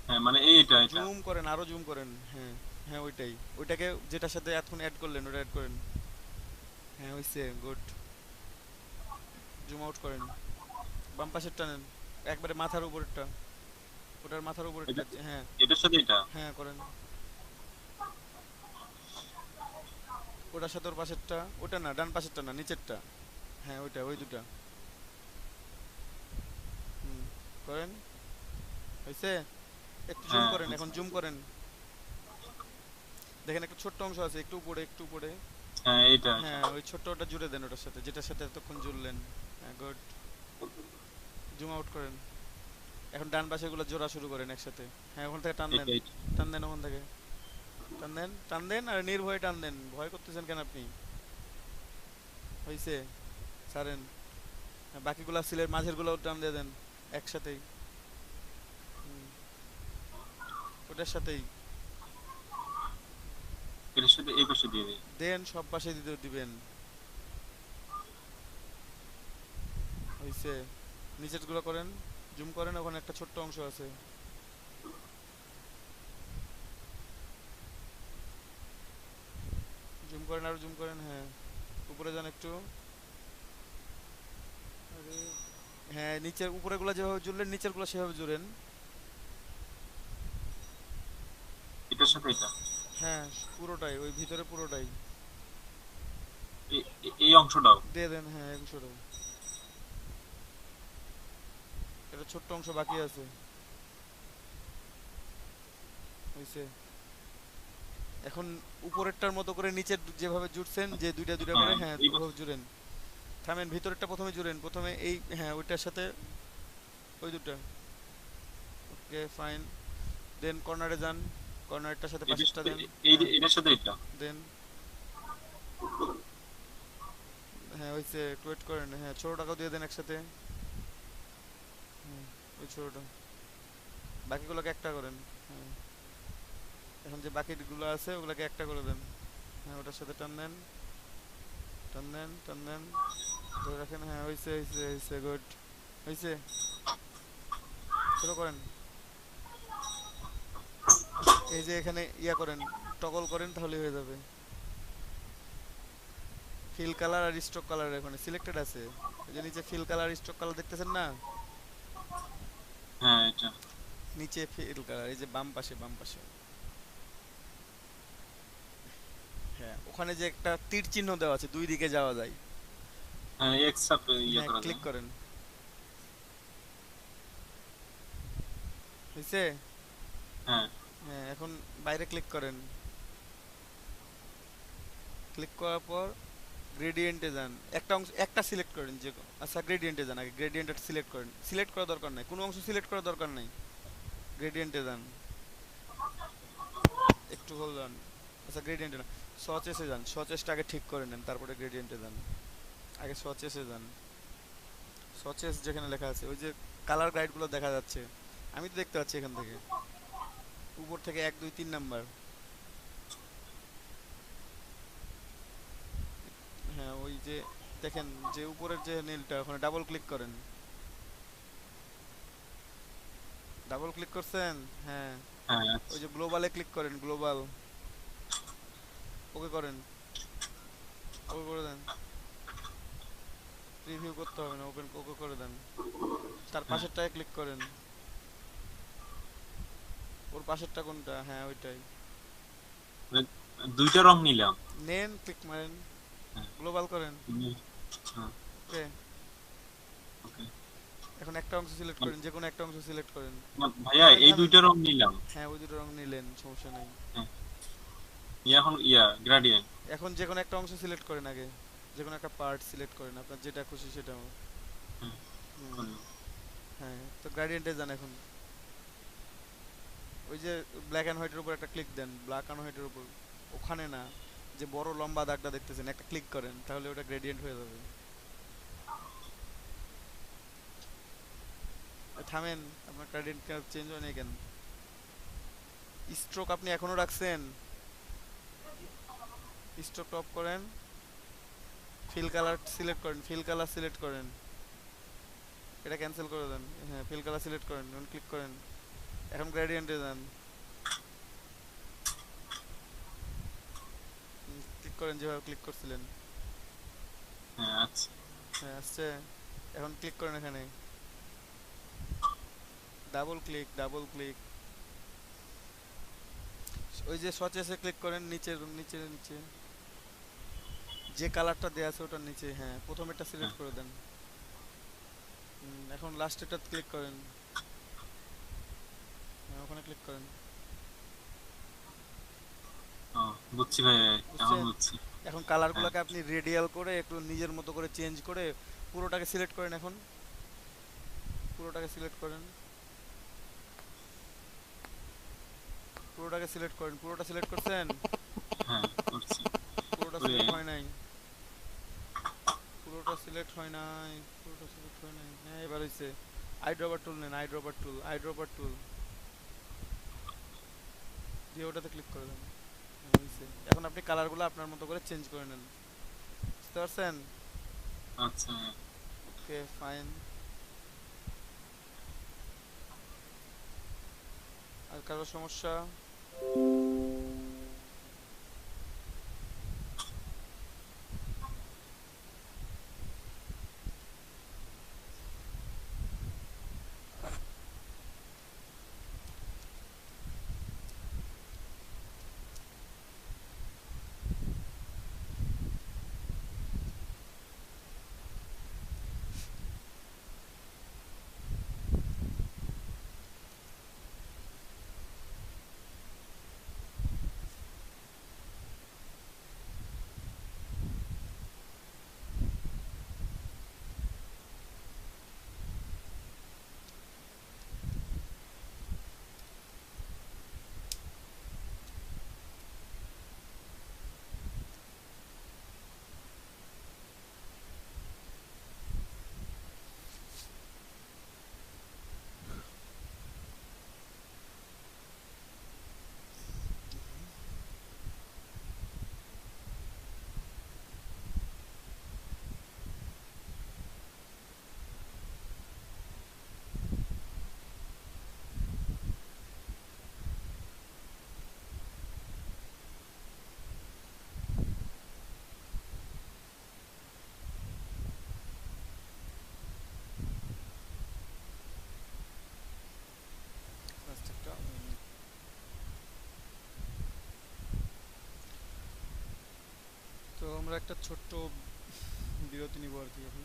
হ্যাঁ মানে এইটা এটা। জুম করেন, আরো জুম করেন, হ্যাঁ হ্যাঁ ওইটাই, ওইটাকে যেটার সাথে এখন অ্যাড করলেন ওটা অ্যাড করেন, হ্যাঁ হইছে, গুড। জুম আউট করেন, বাম পাশেরটা নেন, একবারে মাথার উপরেরটা, ওটার মাথার উপরেরটা, এটা হ্যাঁ এটার সাথে এটা। হ্যাঁ করেন। ওটার সাথে ওর পাশেরটা, ওটা না, ডান পাশেরটা না, নিচেরটা, হ্যাঁ ওইটা, ওই দুটা। হুম, করেন, হয়েছে। একটু জুম হ্যাঁ করেন, এখন জুম করেন, দেখেন একটা ছোট্ট অংশ আছে, একটু উপরে, একটু উপরে, হ্যাঁ এইটা এটা। হ্যাঁ ওই ছোট্টটা জুড়ে দেন ওটার সাথে, যেটার সাথে এতক্ষণ জুড়লেন, হ্যাঁ গুড। জুম আউট করেন, এখন ডান পাশে গুলো জোড়া শুরু করেন একসাথে, হ্যাঁ ওখান থেকে টান দেন, এটা এটা। টান দেন ওখান থেকে, টান দেন, টান দেন, আর নির্ভয়ে টান দেন, ভয় করতেছেন কেন আপনি? হয়েছে, ছাড়েন। হ্যাঁ, বাকিগুলা সিলের মাঝের গুলো টান দিয়ে দেন একসাথেই, হুম, ওটার সাথেই এটার সাথে এই পাশে দিয়ে দিই। দেন, সব পাশে দিতে দিবেন, হয়েছে। নিচের গুলো করেন, জুম করেন, ওখানে একটা ছোট্ট অংশ আছে, জুম করেন, আরো জুম করেন, হ্যাঁ উপরে যান একটু, আরে হ্যাঁ নিচের উপরে গুলা যেভাবে জুড়লেন, নিচের গুলা সেভাবে জুড়েন, এটার সাথে এটা। হ্যাঁ পুরোটাই, ওই ভিতরে পুরোটাই এই অংশটাও। দিয়ে দেন, হ্যাঁ অংশটাই, এটা ছোট্ট অংশ বাকি আছে, হয়েছে। এখন উপরেরটার মতো করে নিচের যেভাবে জুড়ছেন, যে দুইটা দুইটা করে, হ্যাঁ হ্যাঁ এই ওভাবে জুড়েন। থামেন, ভিতরেরটা প্রথমে জুড়েন, প্রথমে এই, হ্যাঁ ওইটার সাথে ওই দুটা, ওকে ফাইন। দেন কর্নারে যান, কর্নারটার সাথে এটার পাশেরটা সাথে দেন, এই হ্যাঁ এটার সাথে এটা। দেন, হ্যাঁ হয়েছে, একটু ওয়েট করেন, হ্যাঁ ছোটটাকেও দিয়ে দেন একসাথে, হুম, ওই ছোটটা, বাকিগুলোকে একটা করেন, হ্যাঁ এখন যে বাকিগুলো আছে ওগুলোকে একটা করে দেন, হ্যাঁ ওটার সাথে টান দেন, টান দেন, টান দেন, ধরে রাখেন, হ্যাঁ হয়েছে হয়েছে হয়েছে, গুড, হয়েছে। ছোট করেন, এই যে এখানে ইয়া করেন, টগল করেন, তাহলে হয়ে যাবে। ফিল কালার আর স্ট্রোক কালার এখানে সিলেক্টেড আছে, এই যে নিচে ফিল কালার স্ট্রোক কালার দেখতেছেন না, হ্যাঁ এটা। নিচে ফিল কালার, এই যে বাম পাশে, বাম পাশে, হ্যাঁ ওখানে যে একটা তীর চিহ্ন দেওয়া আছে, দুই দিকে যাওয়া যায়, হ্যাঁ এক্স আপ ইয়ে হ্যাঁ করা ক্লিক যায়। করেন, হয়েছে? হ্যাঁ হ্যাঁ, এখন বাইরে ক্লিক করেন। ক্লিক করার পর গ্রেডিয়েন্টে যান, একটা অংশ একটা সিলেক্ট করেন যে, আচ্ছা গ্রেডিয়েন্টে যান, আগে গ্রেডিয়েন্টটা সিলেক্ট করেন, সিলেক্ট করা দরকার নাই, কোনো অংশ সিলেক্ট করা দরকার নাই, গ্রেডিয়েন্টে যান, একটু হোল্ড যান। আচ্ছা গ্রেডিয়েন্টে না, সচেসে যান, সচেসটা আগে ঠিক করে নেন, তারপরে গ্রেডিয়েন্টে যান। আগে সচেসে যান, সচেস যেখানে লেখা আছে ওই যে কালার গাইডগুলো দেখা যাচ্ছে, আমি তো দেখতে পাচ্ছি এখান থেকে, উপর থেকে 1 2 3 নাম্বার। হ্যাঁ ওই যে দেখেন যে উপরের যে নীলটা, ওখানে ডাবল ক্লিক করেন। ডাবল ক্লিক করছেন? হ্যাঁ, হ্যাঁ ওই আচ্ছা যে গ্লোবালে ক্লিক করেন, গ্লোবাল, ওকে করেন, ওকে করে দেন। প্রিভিউ করতে হবে না, ওপেন ওকে করে দেন। তার হ্যাঁ পাশেরটায় ক্লিক করেন। ওর পাশেরটা কোনটা? হ্যাঁ ওইটাই মানে দুইটা রং নিলাম। নেন, ক্লিক মারেন, হ্যাঁ গ্লোবাল করেন। হ্যাঁ ওকে, ওকে। এখন একটা অংশ সিলেক্ট করেন, যে কোনো একটা অংশ সিলেক্ট করেন। ভাইয়া থামেন এই থামেন, দুইটা রং নিলাম। হ্যাঁ ওই দুটো রং নিলেন, সমস্যা নাই। হ্যাঁ এখন গ্রেডিয়েন্ট। এখন যে কোনো একটা অংশ সিলেক্ট করেন আগে, যে কোনো একটা পার্ট সিলেক্ট করেন, আপনার যেটা খুশি সেটা। হ্যাঁ হুম, করলাম। হ্যাঁ তো গ্রেডিয়েন্টে যান এখন। ওই যে ব্ল্যাক অ্যান্ড হোয়াইটের উপর একটা ক্লিক দেন, ব্ল্যাক অ্যান্ড হোয়াইটের উপর, ওখানে না, যে বড় লম্বা দাগটা দেখতেছেন, একটা ক্লিক করেন, তাহলে ওটা গ্রেডিয়েন্ট হয়ে যাবে। থামেন, আপনার গ্রেডিয়েন্ট চেঞ্জ হয় নাই কেন? স্ট্রোক আপনি এখনো রাখছেন? স্ট্রোক অফ করেন, ফিল কালার সিলেক্ট করেন, ফিল কালার সিলেক্ট করেন, এটা ক্যান্সেল করে দেন। হ্যাঁ ফিল কালার সিলেক্ট করেন, এখন ক্লিক করেন, এখন গ্রেডিয়েন্টে যান, ক্লিক করেন যেভাবে ক্লিক করছিলেন। হ্যাঁ আচ্ছা হ্যাঁ আসছে, এখন ক্লিক করেন এখানে, ডাবল ক্লিক, ডাবল ক্লিক, ওই যে সচেসে ক্লিক করেন, নিচের নিচে নিচে যে কালারটা দেয়া আছে ওটার নিচে, হ্যাঁ প্রথমেরটা হ্যাঁ সিলেক্ট করে দেন। এখন লাস্টেরটা ক্লিক করেন, হ্যাঁ ওখানে ক্লিক করেন। ও বুঝছি ভাইয়া, এখন বুঝছেন? বুঝছি। এখন হ্যাঁ কালারগুলোকে আপনি রেডিয়াল করে একটু নিজের মতো করে চেঞ্জ করে পুরোটাকে সিলেক্ট করেন। এখন পুরোটাকে সিলেক্ট করেন, পুরোটাকে সিলেক্ট করেন, পুরোটা সিলেক্ট করছেন? হ্যাঁ করছি। পুরোটা করে সিলেক্ট হয় নাই, পুরোটা সিলেক্ট হয় নাই, পুরোটা সিলেক্ট হয় নাই। হ্যাঁ এবার হইছে। আই ড্রপার টুল নেন, I dropper tool, I dropper টুল দিয়ে ওটাতে ক্লিক করে দেন। হ্যাঁ, হইছে। এখন আপনি কালারগুলো আপনার মতো করে চেঞ্জ করে নেন, বুঝতে পারছেন? আচ্ছা ওকে ফাইন। আর কারো সমস্যা? Last একটা, তো আমরা একটা ছোট্ট বিরতি নিব আর কি এখন।